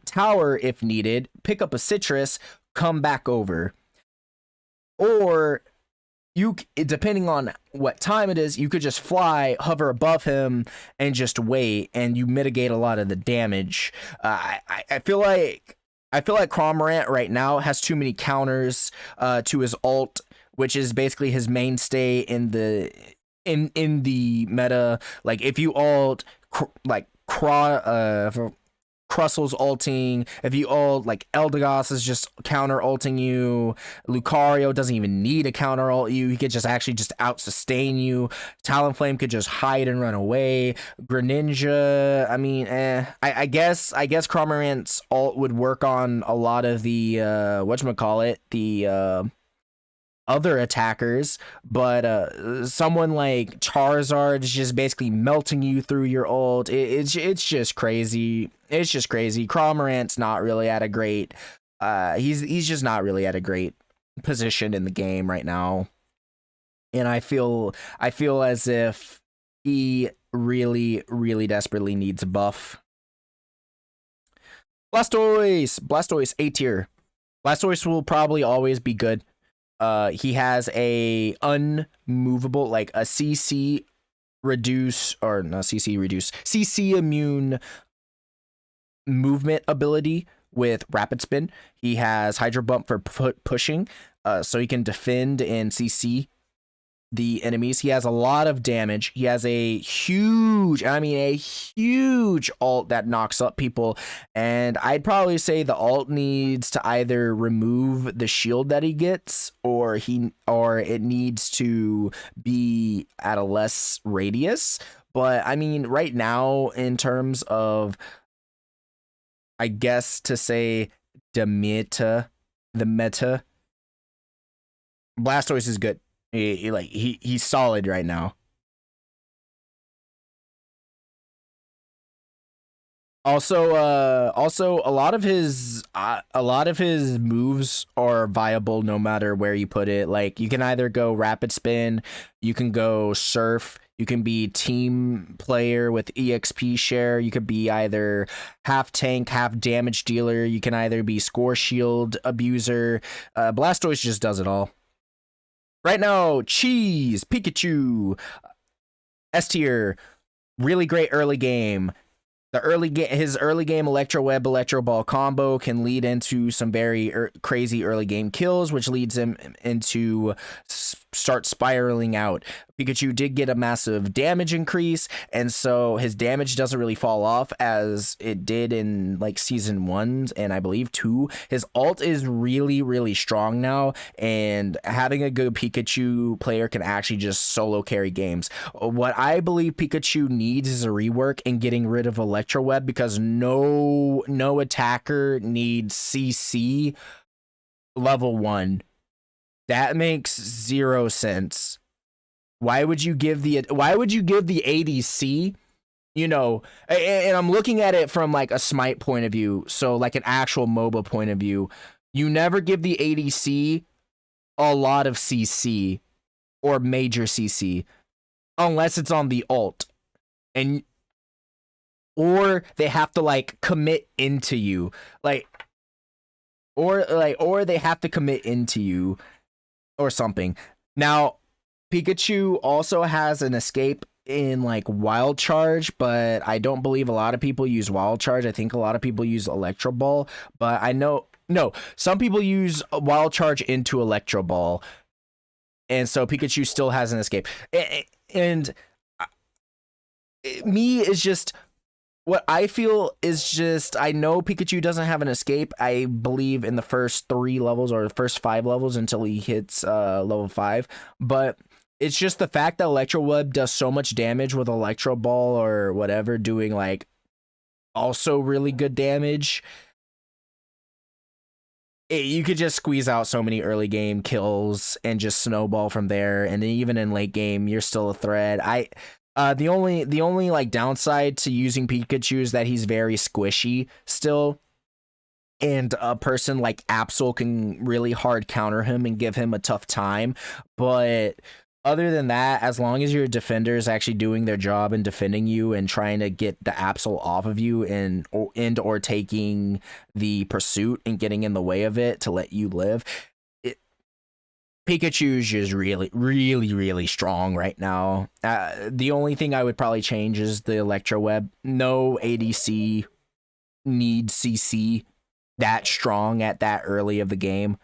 tower if needed, pick up a citrus, come back over. Or you, depending on what time it is, you could just fly, hover above him, and just wait, and you mitigate a lot of the damage. I feel like Cromer Ant right now has too many counters to his ult, which is basically his mainstay in the meta. Like if you ult Crustle's ulting, if you ult like Eldegoss is just counter ulting you, Lucario doesn't even need a counter ult you, he could just actually just out sustain you, Talonflame could just hide and run away, Greninja, I mean, I guess Cromer Ant's ult would work on a lot of the whatchamacallit, the other attackers, but someone like Charizard is just basically melting you through your ult. It's just crazy. It's just crazy. Cromer Ant's not really at a great he's just not really at a great position in the game right now. And I feel as if he really desperately needs a buff. Blastoise A tier. Blastoise will probably always be good. He has a unmovable, like a CC reduce, or not CC reduce, CC immune movement ability with Rapid Spin. He has Hydro Bump for pushing, so he can defend and CC the enemies. He has a lot of damage. He has a huge ult that knocks up people, and I'd probably say the ult needs to either remove the shield that he gets, or it needs to be at a less radius. But I mean, right now, in terms of, I guess to say the meta, Blastoise is good. He's solid right now. Also, a lot of his moves are viable no matter where you put it. Like you can either go Rapid Spin, you can go Surf, you can be team player with EXP share, you could be either half tank, half damage dealer, you can either be score shield abuser. Blastoise just does it all. Right now, Cheese, Pikachu, S tier, really great early game. His early game Electro Web, Electro Ball combo can lead into some very crazy early game kills, which leads him into start spiraling out. Pikachu did get a massive damage increase, and so his damage doesn't really fall off as it did in like season 1 and I believe 2. His ult is really strong now, and having a good Pikachu player can actually just solo carry games. What I believe Pikachu needs is a rework and getting rid of Electro Web, because no attacker needs CC level 1. That makes 0 sense. Why would you give the ADC, you know, and I'm looking at it from like a Smite point of view, so like an actual MOBA point of view, you never give the ADC a lot of CC or major CC unless it's on the ult, and or they have to like commit into you, or they have to commit into you or something. Now, Pikachu also has an escape in like Wild Charge, but I don't believe a lot of people use Wild Charge. I think a lot of people use Electro Ball, but I know some people use Wild Charge into Electro Ball, and so Pikachu still has an escape. And me is just, what I feel is just, I know Pikachu doesn't have an escape, I believe, in the first 3 levels or the first 5 levels until he hits level 5, but it's just the fact that Electro Web does so much damage with Electro Ball or whatever doing like also really good damage. You could just squeeze out so many early game kills and just snowball from there, and then even in late game you're still a threat. The only like downside to using Pikachu is that he's very squishy still, and a person like Absol can really hard counter him and give him a tough time. But other than that, as long as your defender is actually doing their job and defending you and trying to get the Absol off of you and or taking the pursuit and getting in the way of it to let you live, Pikachu's just really strong right now. The only thing I would probably change is the Electro Web. No ADC needs CC that strong at that early of the game.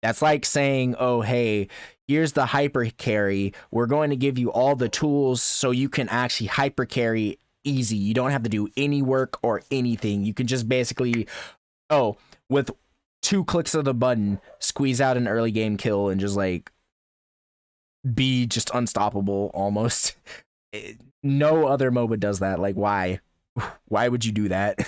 That's like saying, oh, hey, here's the hyper carry. We're going to give you all the tools so you can actually hyper carry easy. You don't have to do any work or anything. You can just basically, with 2 clicks of the button, squeeze out an early game kill and just like be just unstoppable almost. No other MOBA does that. Like, why? Why would you do that?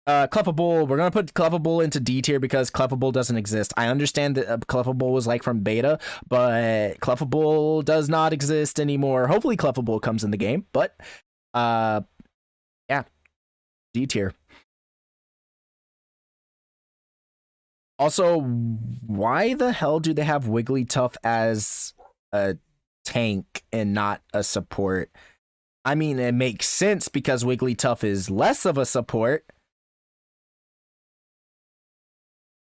Clefable, we're gonna put Clefable into D tier because Clefable doesn't exist. I understand that Clefable was like from beta, but Clefable does not exist anymore. Hopefully Clefable comes in the game, but yeah, D tier. Also, why the hell do they have Wigglytuff as a tank and not a support? I mean, it makes sense because Wigglytuff is less of a support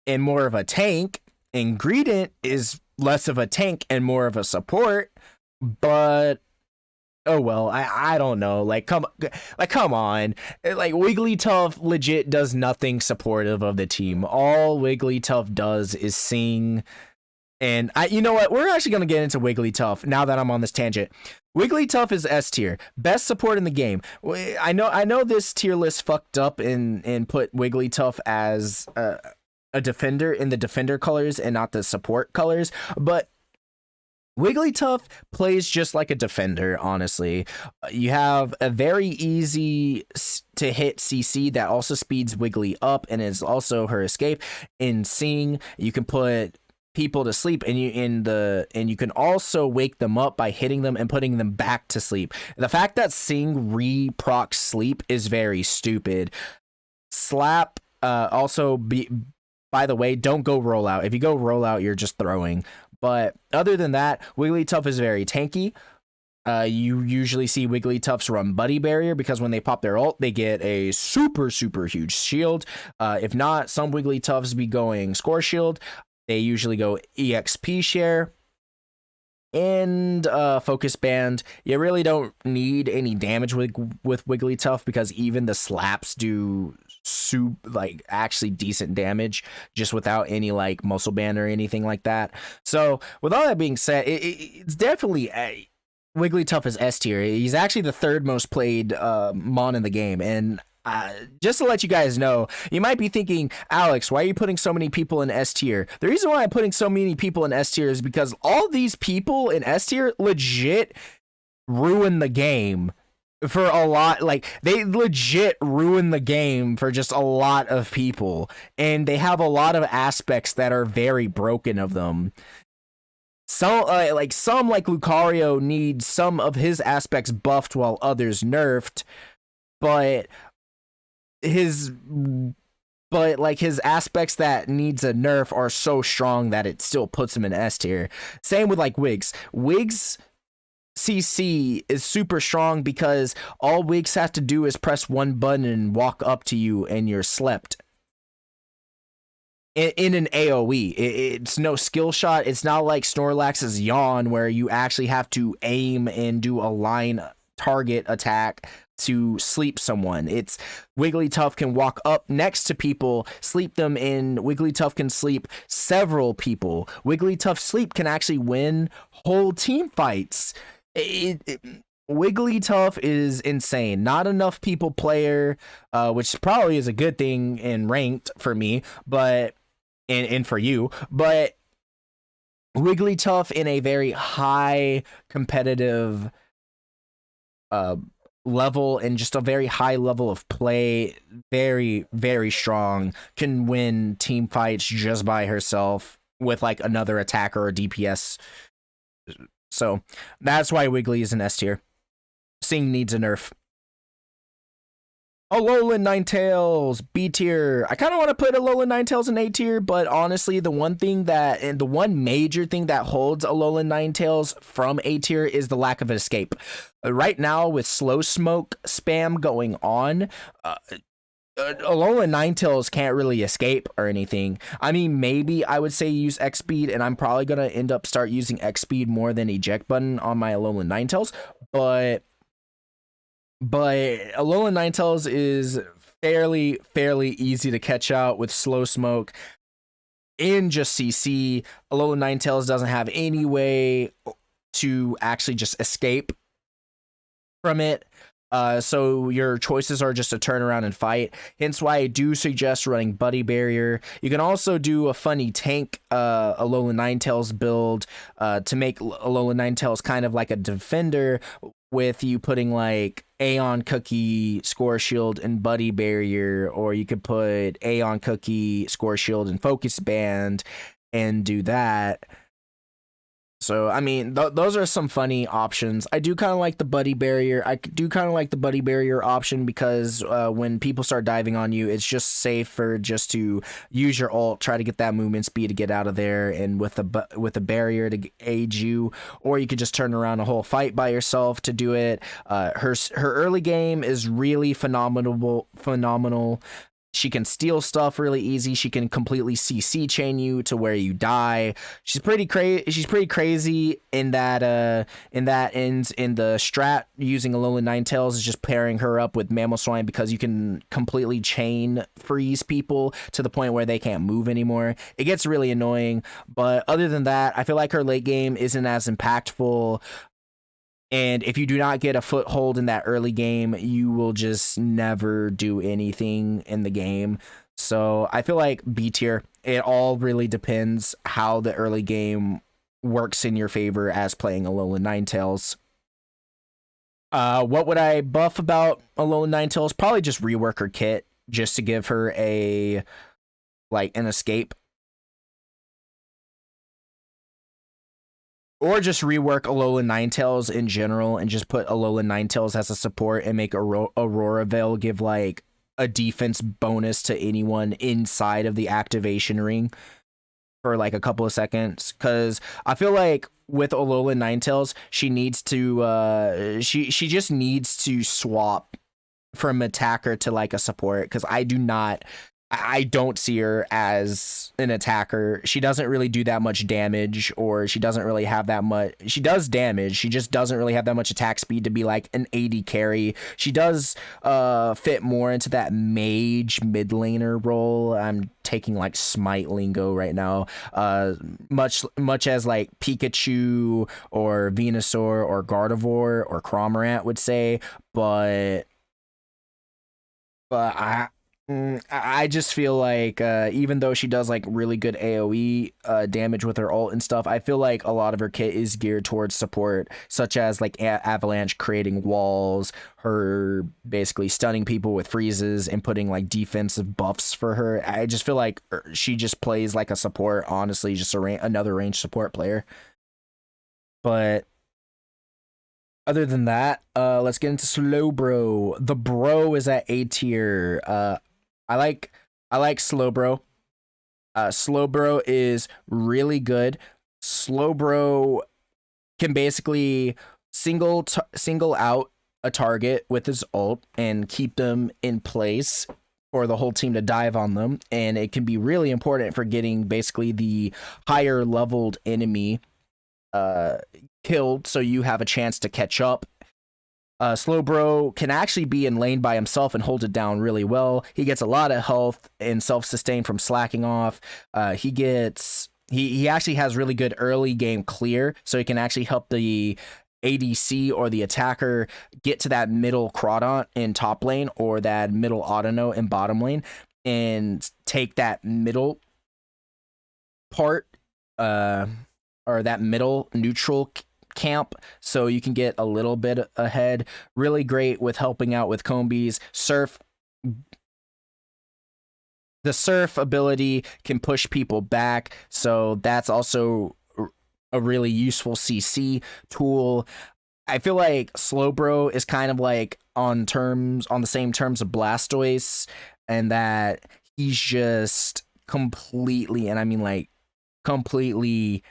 and more of a tank, and Greedent is less of a tank and more of a support, but oh well, I don't know. Like come on. Like Wigglytuff legit does nothing supportive of the team. All Wigglytuff does is sing. And you know what? We're actually gonna get into Wigglytuff now that I'm on this tangent. Wigglytuff is S tier, best support in the game. I know this tier list fucked up and put Wigglytuff as a defender in the defender colors and not the support colors, but Wigglytuff plays just like a defender, honestly. You have a very easy to hit CC that also speeds Wiggly up and is also her escape. In Sing, you can put people to sleep and you can also wake them up by hitting them and putting them back to sleep. The fact that Sing re-procs sleep is very stupid. Slap also by the way, don't go rollout. If you go rollout, you're just throwing. But other than that, Wigglytuff is very tanky. You usually see Wigglytuffs run Buddy Barrier because when they pop their ult, they get a super, super huge shield. If not, some Wigglytuffs be going Score Shield. They usually go EXP Share and Focus Band. You really don't need any damage with Wigglytuff because even the slaps do actually decent damage just without any like muscle band or anything like that. So with all that being said, it's definitely Wigglytuff is S tier. He's actually the 3rd most played mon in the game, and just to let you guys know, you might be thinking, Alex, why are you putting so many people in S tier? The reason why I'm putting so many people in S tier is because all these people in S tier legit ruin the game for a lot. Like, they legit ruin the game for just a lot of people, and they have a lot of aspects that are very broken of them. So like Lucario needs some of his aspects buffed while others nerfed, but his aspects that needs a nerf are so strong that it still puts him in S tier. Same with like Wiggs CC is super strong because all Wiggs have to do is press one button and walk up to you and you're slept. In an AoE, it's no skill shot. It's not like Snorlax's Yawn where you actually have to aim and do a line target attack to sleep someone. It's Wigglytuff can walk up next to people, sleep them in. Wigglytuff can sleep several people. Wigglytuff sleep can actually win whole team fights. Wigglytuff is insane. Not enough people player, which probably is a good thing in ranked for me, but and for you, but Wigglytuff in a very high competitive level and just a very high level of play, very, very strong, can win team fights just by herself with like another attacker or DPS. So that's why Wiggly is an S tier. Sing needs a nerf. Alolan Ninetales, B tier. I kind of want to put Alolan Ninetales in A tier, but honestly, the one major thing that holds Alolan Ninetales from A tier is the lack of escape. Right now, with slow smoke spam going on, Alolan Ninetales can't really escape or anything. I mean, maybe I would say use X speed, and I'm probably gonna end up start using X speed more than eject button on my Alolan Ninetales, but Alolan Ninetales is fairly easy to catch out with slow smoke. in just CC. Alolan Ninetales doesn't have any way to actually just escape from it. So your choices are just to turn around and fight. Hence why I do suggest running Buddy Barrier. You can also do a funny tank Alolan Ninetales build to make Alolan Ninetales kind of like a defender, with you putting like Aeon Cookie, Score Shield, and Buddy Barrier, or you could put Aeon Cookie, Score Shield, and Focus Band and do that. So, I mean, those are some funny options. I do kind of like the Buddy Barrier. I do kind of like the Buddy Barrier option because when people start diving on you, it's just safer just to use your ult, try to get that movement speed to get out of there, and with a barrier to aid you, or you could just turn around a whole fight by yourself to do it. Her early game is really phenomenal. She can steal stuff really easy. She can completely CC chain you to where you die. She's pretty crazy. She's pretty crazy in that ends in the strat using Alolan Ninetales is just pairing her up with Mamoswine, because you can completely chain freeze people to the point where they can't move anymore. It gets really annoying, but other than that, I feel like her late game isn't as impactful. And if you do not get a foothold in that early game, you will just never do anything in the game. So I feel like B tier, it all really depends how the early game works in your favor as playing Alolan Ninetales. What would I buff about Alolan Ninetales? Probably just rework her kit just to give her an escape. Or just rework Alolan Ninetales in general and just put Alolan Ninetales as a support and make Aurora Veil give like a defense bonus to anyone inside of the activation ring for like a couple of seconds. Because I feel like with Alolan Ninetales, she needs to she just needs to swap from attacker to like a support, because I don't see her as an attacker. She doesn't really do that much damage, or she doesn't really have that much. She does damage. She just doesn't really have that much attack speed to be like an AD carry. She does fit more into that mage mid laner role. I'm taking like Smite lingo right now. Much as like Pikachu or Venusaur or Gardevoir or Cromer Ant would say, but I just feel like even though she does like really good AoE damage with her ult and stuff, I feel like a lot of her kit is geared towards support, such as like Avalanche creating walls, her basically stunning people with freezes and putting like defensive buffs for her. I just feel like she just plays like a support, honestly, just another range support player. But other than that, let's get into Slowbro. The bro is at A tier. I like Slowbro. Slowbro is really good. Slowbro can basically single out a target with his ult and keep them in place for the whole team to dive on them, and it can be really important for getting basically the higher leveled enemy killed, so you have a chance to catch up. Slowbro can actually be in lane by himself and hold it down really well. He gets a lot of health and self-sustain from slacking off. He actually has really good early game clear, so he can actually help the ADC or the attacker get to that middle Crawdaunt in top lane, or that middle Autono in bottom lane, and take that middle part, or that middle neutral camp, so you can get a little bit ahead. Really great with helping out with combis. The surf ability can push people back, so that's also a really useful CC tool. I feel like Slowbro is kind of like on the same terms of Blastoise, and that he's just completely, and I mean like completely,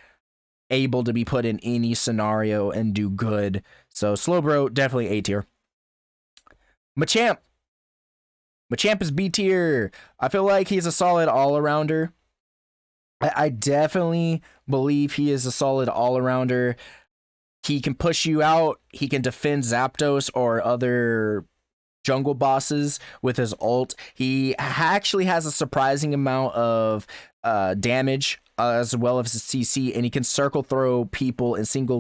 able to be put in any scenario and do good. So Slowbro, definitely A tier. Machamp is B tier. I feel like he's a solid all-arounder. I definitely believe he is a solid all-arounder. He can push you out. He can defend Zapdos or other jungle bosses with his ult. He actually has a surprising amount of damage as well as his CC, and he can circle throw people and single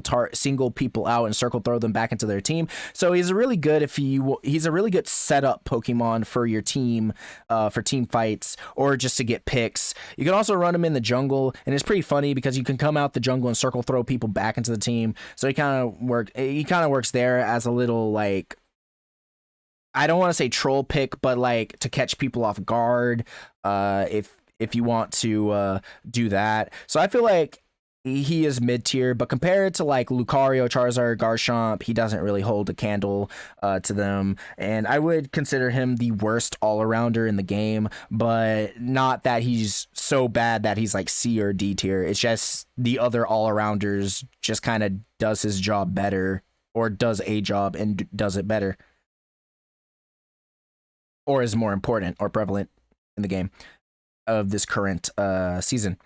people out and circle throw them back into their team. So he's a really good he's a really good setup Pokemon for your team, for team fights or just to get picks. You can also run him in the jungle, and it's pretty funny because you can come out the jungle and circle throw people back into the team. So he kind of works there as a little, like, I don't want to say troll pick, but like to catch people off guard, if you want to do that. So I feel like he is mid-tier, but compared to like Lucario, Charizard, Garchomp, he doesn't really hold a candle to them. And I would consider him the worst all-arounder in the game, but not that he's so bad that he's like C or D tier. It's just the other all-arounders just kind of does his job better, or does a job and does it better, or is more important or prevalent in the game of this current season.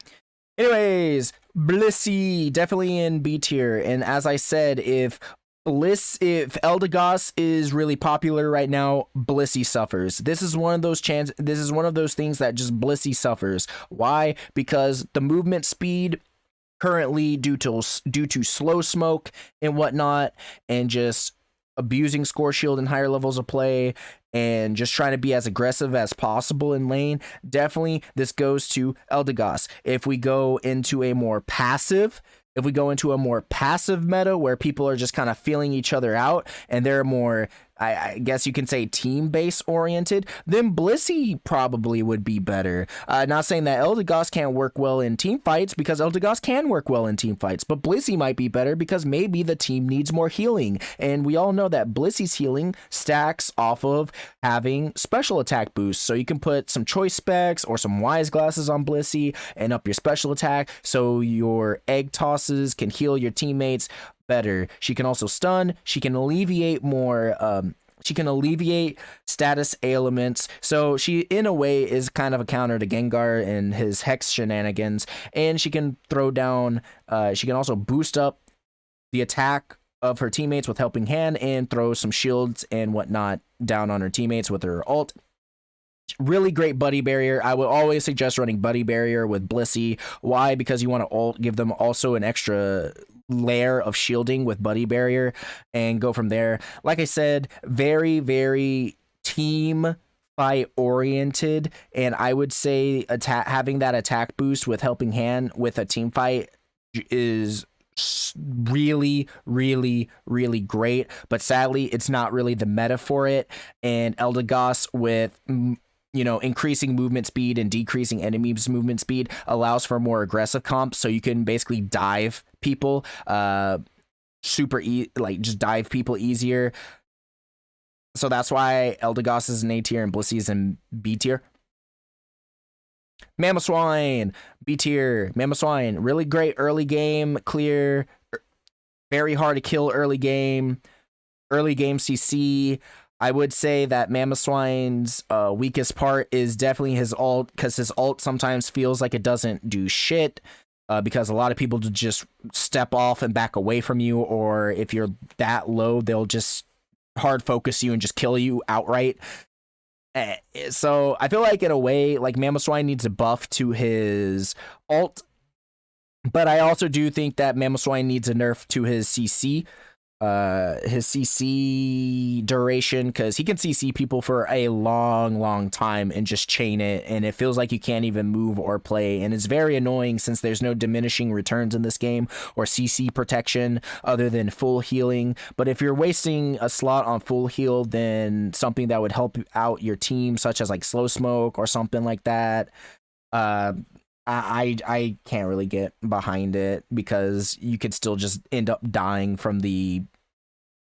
Anyways, Blissey, definitely in B tier. And as I said, if Eldegoss is really popular right now, Blissey suffers. This is one of those things that just Blissey suffers. Why? Because the movement speed currently, due to slow smoke and whatnot, and just abusing Score Shield in higher levels of play, and just trying to be as aggressive as possible in lane, definitely this goes to Eldegoss. If we go into a more passive meta where people are just kind of feeling each other out and they're more, I guess you can say, team-based oriented, then Blissey probably would be better. Not saying that Eldegoss can't work well in team fights, because Eldegoss can work well in team fights, but Blissey might be better because maybe the team needs more healing. And we all know that Blissey's healing stacks off of having special attack boosts. So you can put some choice specs or some wise glasses on Blissey and up your special attack so your egg tosses can heal your teammates better. She can also stun. She can alleviate status ailments. So she, in a way, is kind of a counter to Gengar and his Hex shenanigans. And she can throw down, she can also boost up the attack of her teammates with Helping Hand and throw some shields and whatnot down on her teammates with her ult. Really great buddy barrier. I would always suggest running buddy barrier with Blissey. Why? Because you want to give them also an extra layer of shielding with buddy barrier and go from there. Like I said, very, very team fight oriented, and I would say having that attack boost with Helping Hand with a team fight is really, really, really great, but sadly it's not really the meta for it. And Eldegoss, with increasing movement speed and decreasing enemies' movement speed, allows for more aggressive comps, so you can basically dive people just dive people easier. So that's why Eldegoss is in A tier and Blissey is in B tier. Mamoswine, B tier. Mamoswine, really great early game, clear, very hard to kill early game CC. I would say that Mamoswine's weakest part is definitely his ult, because his ult sometimes feels like it doesn't do shit, because a lot of people just step off and back away from you, or if you're that low, they'll just hard focus you and just kill you outright. So I feel like, in a way, like, Mamoswine needs a buff to his ult, but I also do think that Mamoswine needs a nerf to his CC duration, because he can CC people for a long time and just chain it, and it feels like you can't even move or play, and it's very annoying since there's no diminishing returns in this game or CC protection other than full healing. But if you're wasting a slot on full heal, then something that would help out your team, such as like slow smoke or something like that, I can't really get behind it, because you could still just end up dying from the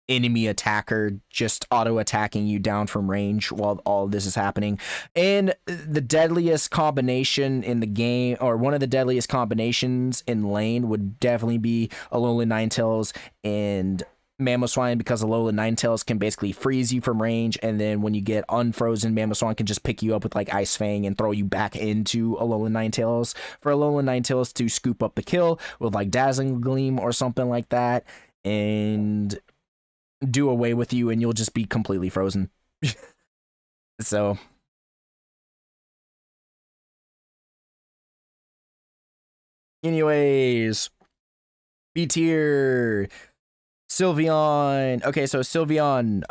enemy attacker just auto attacking you down from range while all this is happening. And the deadliest combination in the game, or one of the deadliest combinations in lane, would definitely be Alolan Ninetales and Mamoswine, because Alolan Ninetales can basically freeze you from range, and then when you get unfrozen, Mamoswine can just pick you up with like Ice Fang and throw you back into Alolan Ninetales for Alolan Ninetales to scoop up the kill with like Dazzling Gleam or something like that, and do away with you, and you'll just be completely frozen. So Anyways, B tier. Sylveon. Okay, so Sylveon,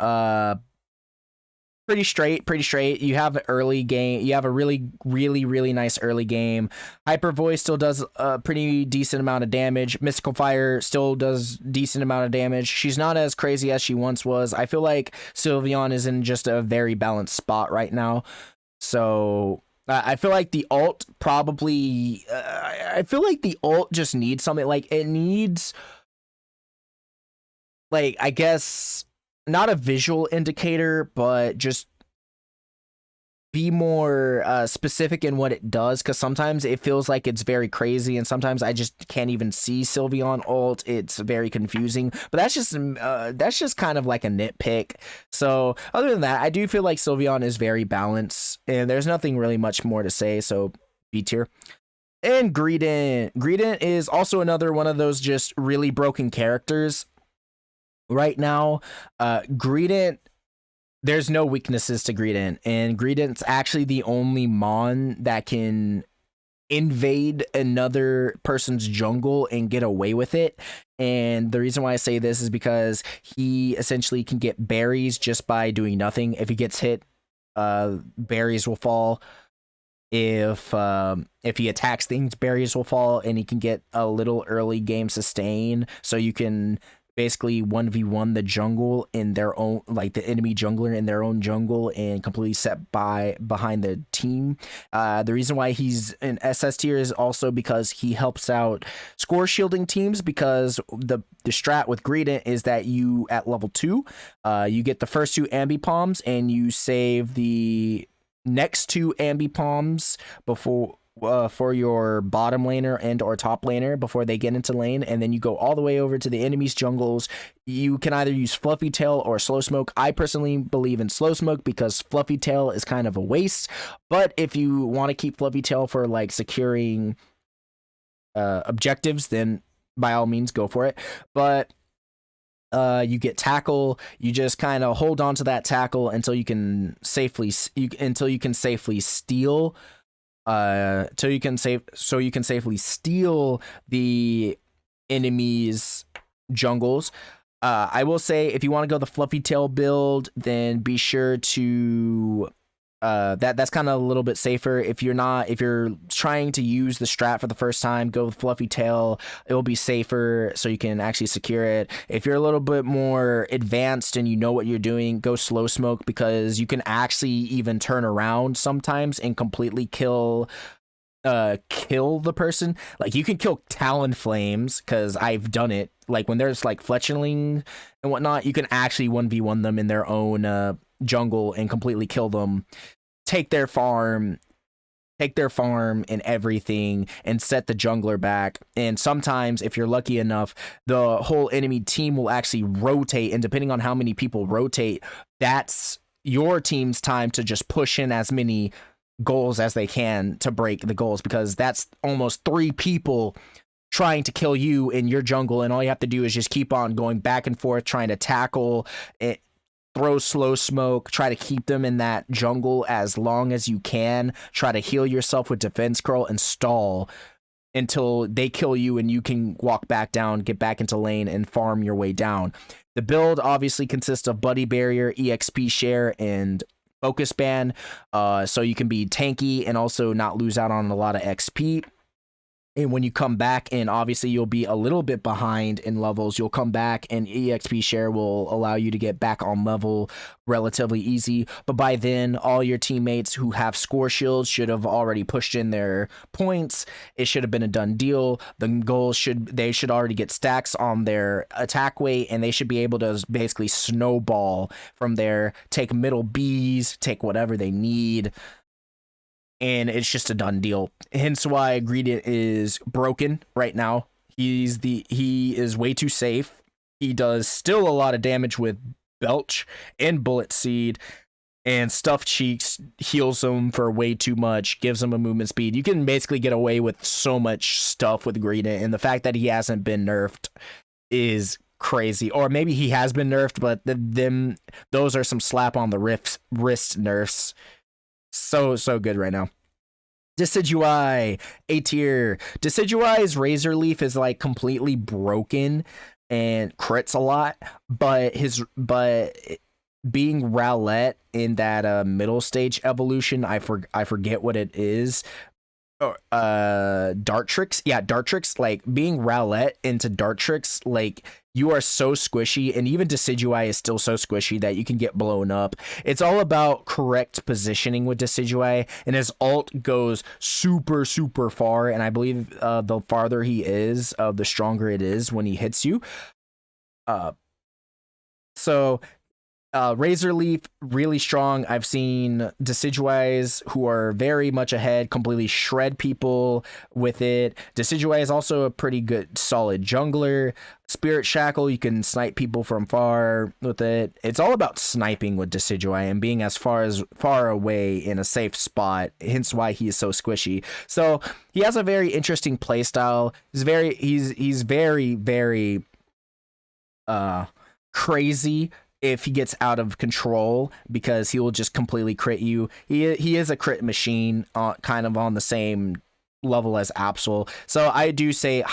pretty straight, pretty straight. You have an early game. You have a really nice early game. Hyper Voice still does a pretty decent amount of damage. Mystical Fire still does decent amount of damage. She's not as crazy as she once was. I feel like Sylveon is in just a very balanced spot right now. So I feel like the ult probably. I feel like the ult just needs something. Like it needs, like, I guess not a visual indicator, but just be more specific in what it does, because sometimes it feels like it's very crazy, and sometimes I just can't even see Sylveon ult. It's very confusing, but that's just kind of like a nitpick. So other than that, I do feel like Sylveon is very balanced, and there's nothing really much more to say. So B tier. And Greedent. Greedent is also another one of those just really broken characters right now. Greedent, there's no weaknesses to Greedent, and Greedent's actually the only Mon that can invade another person's jungle and get away with it. And the reason why I say this is because he essentially can get berries just by doing nothing. If he gets hit, berries will fall. If he attacks things, berries will fall, and he can get a little early game sustain, so you can basically 1v1 the jungle in their own, like the enemy jungler in their own jungle, and completely set behind the team. The reason why he's in SS tier is also because he helps out score shielding teams, because the strat with Greedent is that you, at level 2, you get the first 2 Ambipalms, and you save the next 2 Ambipalms before for your bottom laner and or top laner before they get into lane, and then you go all the way over to the enemy's jungles. You can either use Fluffy Tail or Slow Smoke. I personally believe in Slow Smoke because Fluffy Tail is kind of a waste, but if you want to keep Fluffy Tail for like securing objectives, then by all means go for it. But you get Tackle. You just kind of hold on to that Tackle until you can safely steal. So you can safely steal the enemy's jungles. I will say, if you want to go the Fluffy Tail build, then be sure to that's kind of a little bit safer. If you're trying to use the strat for the first time, go with Fluffy Tail. It will be safer, so you can actually secure it. If you're a little bit more advanced and you know what you're doing, go Slow Smoke, because you can actually even turn around sometimes and completely kill the person. Like, you can kill Talonflames, because I've done it. Like, when there's like fletchling and whatnot, you can actually 1v1 them in their own jungle and completely kill them, take their farm and everything, and set the jungler back. And sometimes, if you're lucky enough, the whole enemy team will actually rotate, and depending on how many people rotate, that's your team's time to just push in as many goals as they can to break the goals, because that's almost 3 people trying to kill you in your jungle, and all you have to do is just keep on going back and forth, trying to tackle it, throw Slow Smoke, try to keep them in that jungle as long as you can, try to heal yourself with Defense Curl, and stall until they kill you and you can walk back down, get back into lane, and farm your way down. The build obviously consists of Buddy Barrier, EXP Share, and Focus Ban, so you can be tanky and also not lose out on a lot of XP. And when you come back, and obviously you'll be a little bit behind in levels, you'll come back and EXP Share will allow you to get back on level relatively easy. But by then, all your teammates who have score shields should have already pushed in their points. It should have been a done deal. The goals should already get stacks on their attack weight, and they should be able to basically snowball from there, take middle Bs, take whatever they need, and it's just a done deal. Hence why Greedent is broken right now. He is way too safe. He does still a lot of damage with Belch and Bullet Seed, and Stuffed Cheeks heals him for way too much, gives him a movement speed. You can basically get away with so much stuff with Greedent, and the fact that he hasn't been nerfed is crazy. Or maybe he has been nerfed, but those are some slap on the wrist nerfs. So good right now. Decidueye, A tier. Decidueye's Razor Leaf is like completely broken and crits a lot, but being Rowlet in that middle stage evolution, I forget what it is. Dartrix, yeah, Dartrix, like being Rowlet into Dartrix, like you are so squishy, and even Decidueye is still so squishy that you can get blown up. It's all about correct positioning with Decidueye, and his ult goes super far, and I believe the farther he is, the stronger it is when he hits you. So Razor Leaf, really strong. I've seen Decidueyes who are very much ahead completely shred people with it. Decidueye is also a pretty good, solid jungler. Spirit Shackle, you can snipe people from far with it. It's all about sniping with Decidueye and being as far away in a safe spot, hence why he is so squishy. So he has a very interesting playstyle. He's very crazy if he gets out of control, because he will just completely crit you. He is a crit machine, kind of on the same level as Absol. So I do say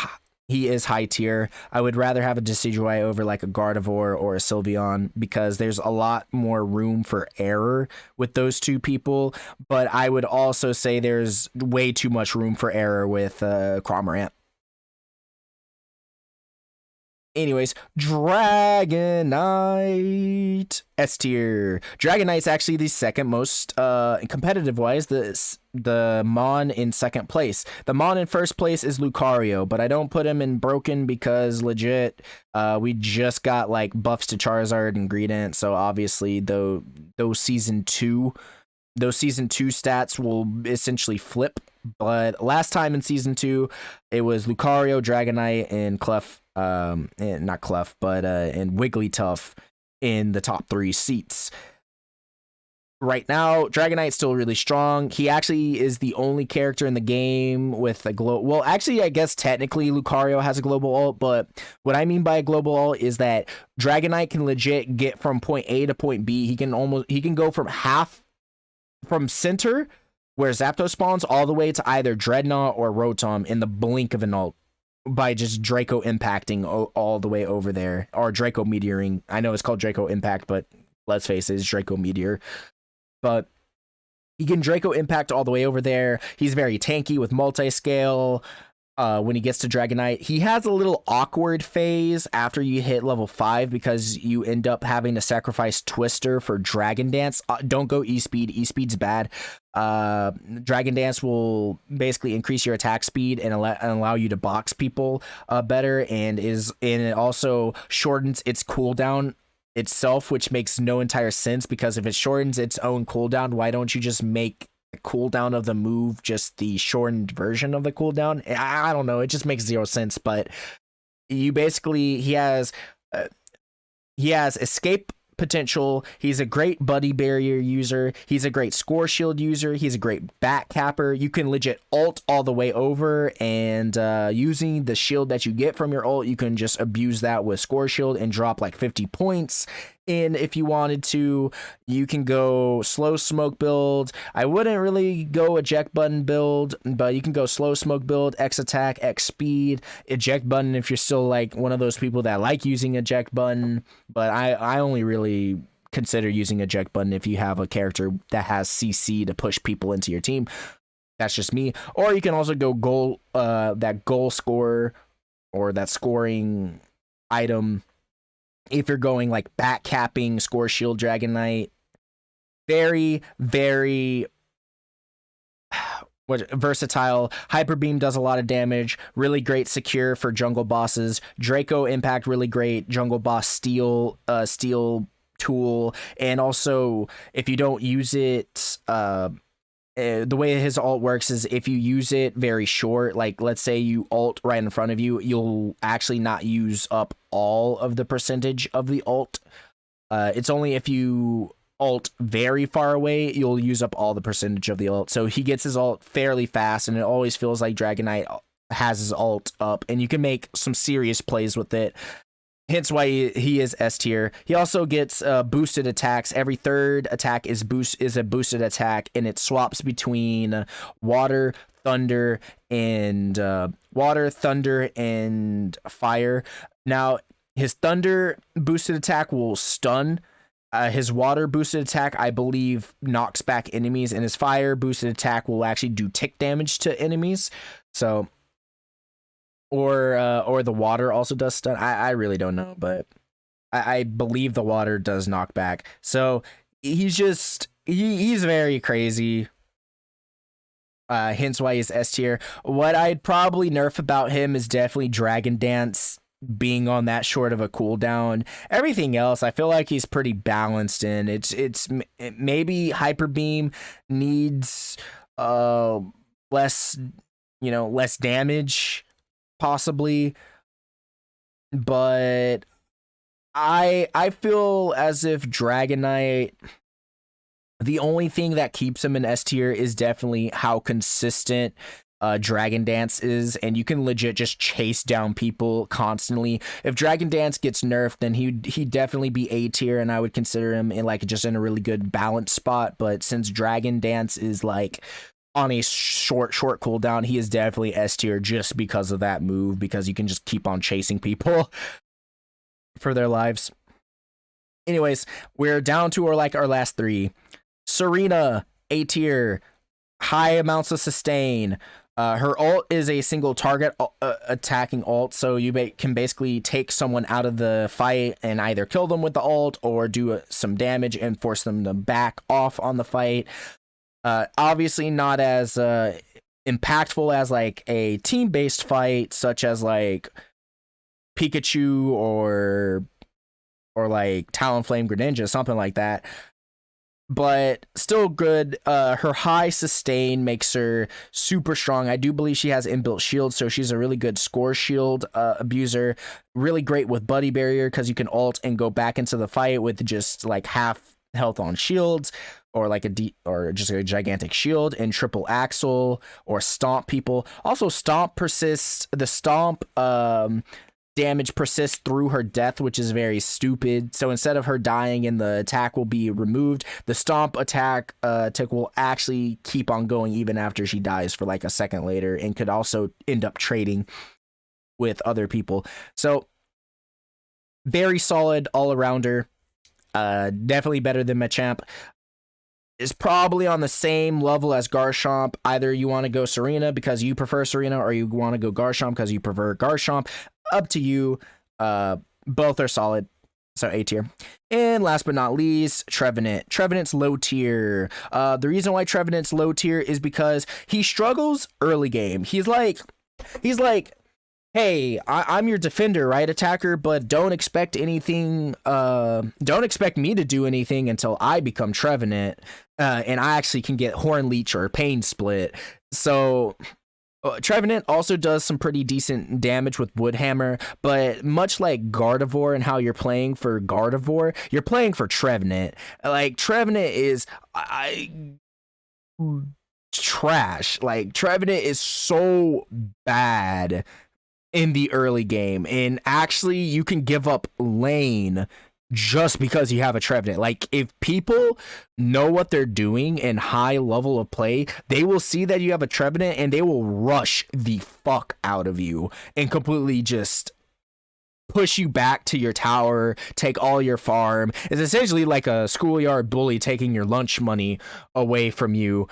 he is high tier. I would rather have a Decidueye over like a Gardevoir or a Sylveon, because there's a lot more room for error with those two people. But I would also say there's way too much room for error with Cromer Ant. Anyways, Dragonite, S tier. Dragonite's actually the second most competitive wise. The Mon in second place. The Mon in first place is Lucario, but I don't put him in broken because legit, we just got like buffs to Charizard and Greninja Ant, so obviously those season 2 stats will essentially flip. But last time in season 2, it was Lucario, Dragonite, and and Wigglytuff in the top 3 seats. Right now, Dragonite's still really strong. He actually is the only character in the game with a global. Well, actually, I guess technically Lucario has a global ult, but what I mean by a global ult is that Dragonite can legit get from point A to point B. He can go from center where Zapdos spawns all the way to either Dreadnought or Rotom in the blink of an ult, by just Draco impacting all the way over there, or Draco meteoring. I know it's called Draco Impact, but let's face it, it's Draco Meteor. But he can Draco Impact all the way over there. He's very tanky with multi-scale. When he gets to Dragonite, he has a little awkward phase after you hit level 5, because you end up having to sacrifice Twister for Dragon Dance. Don't go E-Speed. E-Speed's bad. Dragon Dance will basically increase your attack speed and allow you to box people better, and it also shortens its cooldown itself, which makes no entire sense, because if it shortens its own cooldown, why don't you just make the cooldown of the move just the shortened version of the cooldown? I don't know, it just makes zero sense. But he has escape potential. He's a great buddy barrier user. He's a great score shield user. He's a great back capper. You can legit ult all the way over, and using the shield that you get from your ult, you can just abuse that with score shield and drop like 50 points in if you wanted to. You can go slow smoke build. I wouldn't really go eject button build, but you can go slow smoke build, X attack, X speed, eject button if you're still like one of those people that like using eject button. But I only really consider using eject button if you have a character that has CC to push people into your team. That's just me. Or you can also go that goal scorer, or that scoring item, if you're going like back capping score shield Dragonite. Very versatile. Hyper Beam does a lot of damage. Really great secure for jungle bosses. Draco Impact, really great jungle boss steal tool. And also, if you don't use it, the way his ult works is if you use it very short, like let's say you ult right in front of you, you'll actually not use up all of the percentage of the ult. It's only if you ult very far away, you'll use up all the percentage of the ult. So he gets his ult fairly fast, and it always feels like Dragonite has his ult up, and you can make some serious plays with it. hence why he is S tier. He also gets boosted attacks. Every third attack is a boosted attack, and it swaps between water, thunder, and fire. Now, his thunder boosted attack will stun. His water boosted attack, I believe, knocks back enemies, and his fire boosted attack will actually do tick damage to enemies. So, or the water also does stun. I really don't know, but I believe the water does knock back. So he's very crazy. Hence why he's S tier. What I'd probably nerf about him is definitely Dragon Dance being on that short of a cooldown. Everything else, I feel like he's pretty balanced in. It's maybe Hyper Beam needs less damage, possibly, but I feel as if Dragonite, the only thing that keeps him in S tier is definitely how consistent Dragon Dance is, and you can legit just chase down people constantly. If Dragon Dance gets nerfed, then he'd definitely be A tier, and I would consider him in a really good balance spot. But since Dragon Dance is like on a short cooldown, he is definitely S tier just because of that move, because you can just keep on chasing people for their lives. Anyways, we're down to our last three. Serena, A tier, high amounts of sustain. Her ult is a single target attacking ult, so you can basically take someone out of the fight and either kill them with the ult or do some damage and force them to back off on the fight. Obviously not as impactful as like a team-based fight, such as like Pikachu or like Talonflame Greninja, something like that. But still good. Her high sustain makes her super strong. I do believe she has inbuilt shield, so she's a really good score shield abuser. Really great with Buddy Barrier, because you can ult and go back into the fight with just like half health on shields, or like or just a gigantic shield, and triple axle or stomp people. Also, stomp persists. The stomp damage persists through her death, which is very stupid. So instead of her dying and the attack will be removed, the stomp attack tick will actually keep on going even after she dies for like a second later, and could also end up trading with other people. So very solid all-arounder. Definitely better than Machamp. Is probably on the same level as Garchomp. Either you want to go Serena because you prefer Serena, or you want to go Garchomp because you prefer Garchomp. Up to you. Both are solid, so A tier. And last but not least, Trevenant. Trevenant's low tier. The reason why Trevenant's low tier is because he struggles early game. He's like, hey, I'm your defender, right, attacker? But don't expect anything. Don't expect me to do anything until I become Trevenant, and I actually can get Horn Leech or Pain Split. So Trevenant also does some pretty decent damage with Wood Hammer, but much like Gardevoir and how you're playing for Gardevoir, you're playing for Trevenant. Like, Trevenant is trash. Like, Trevenant is so bad in the early game, and actually you can give up lane just because you have a Trevenant. Like, if people know what they're doing in high level of play, they will see that you have a Trevenant and they will rush the fuck out of you and completely just push you back to your tower, take all your farm. It's essentially like a schoolyard bully taking your lunch money away from you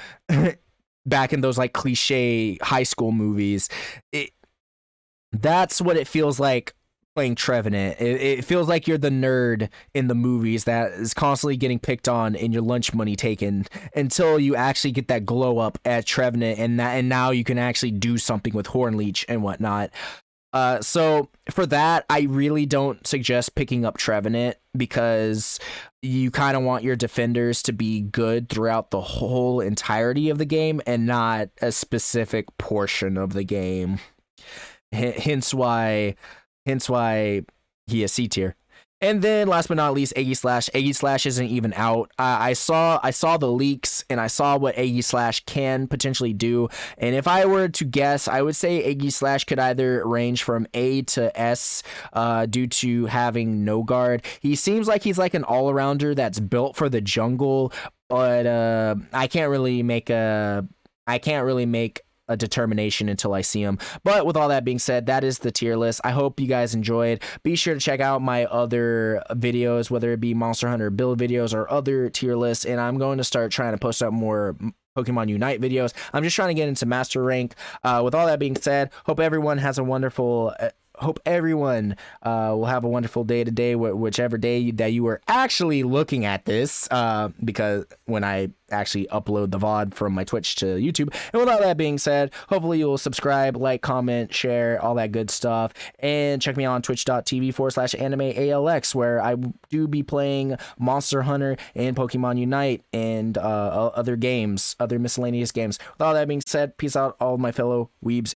back in those like cliche high school movies. That's what it feels like playing Trevenant. It feels like you're the nerd in the movies that is constantly getting picked on and your lunch money taken, until you actually get that glow up at Trevenant, and now you can actually do something with Horn Leech and whatnot. So for that, I really don't suggest picking up Trevenant, because you kind of want your defenders to be good throughout the whole entirety of the game and not a specific portion of the game. Hence why he is C tier. And then last but not least, Aggie Slash. Aggie Slash isn't even out. I saw the leaks and I saw what Aggie Slash can potentially do. And if I were to guess, I would say Aggie Slash could either range from A to S due to having no guard. He seems like he's like an all-arounder that's built for the jungle, but I can't really make a determination until I see them. But with all that being said, that is the tier list. I hope you guys enjoyed. Be sure to check out my other videos, whether it be Monster Hunter build videos or other tier lists. And I'm going to start trying to post up more Pokemon Unite videos. I'm just trying to get into Master Rank. With all that being said, hope everyone has a wonderful hope everyone will have a wonderful day today, whichever day that you are actually looking at this, because when I actually upload the VOD from my Twitch to YouTube. And with all that being said, hopefully you'll subscribe, like, comment, share, all that good stuff. And check me out on twitch.tv/AnimeALX, where I do be playing Monster Hunter and Pokemon Unite and other games, other miscellaneous games. With all that being said, peace out, all my fellow weebs.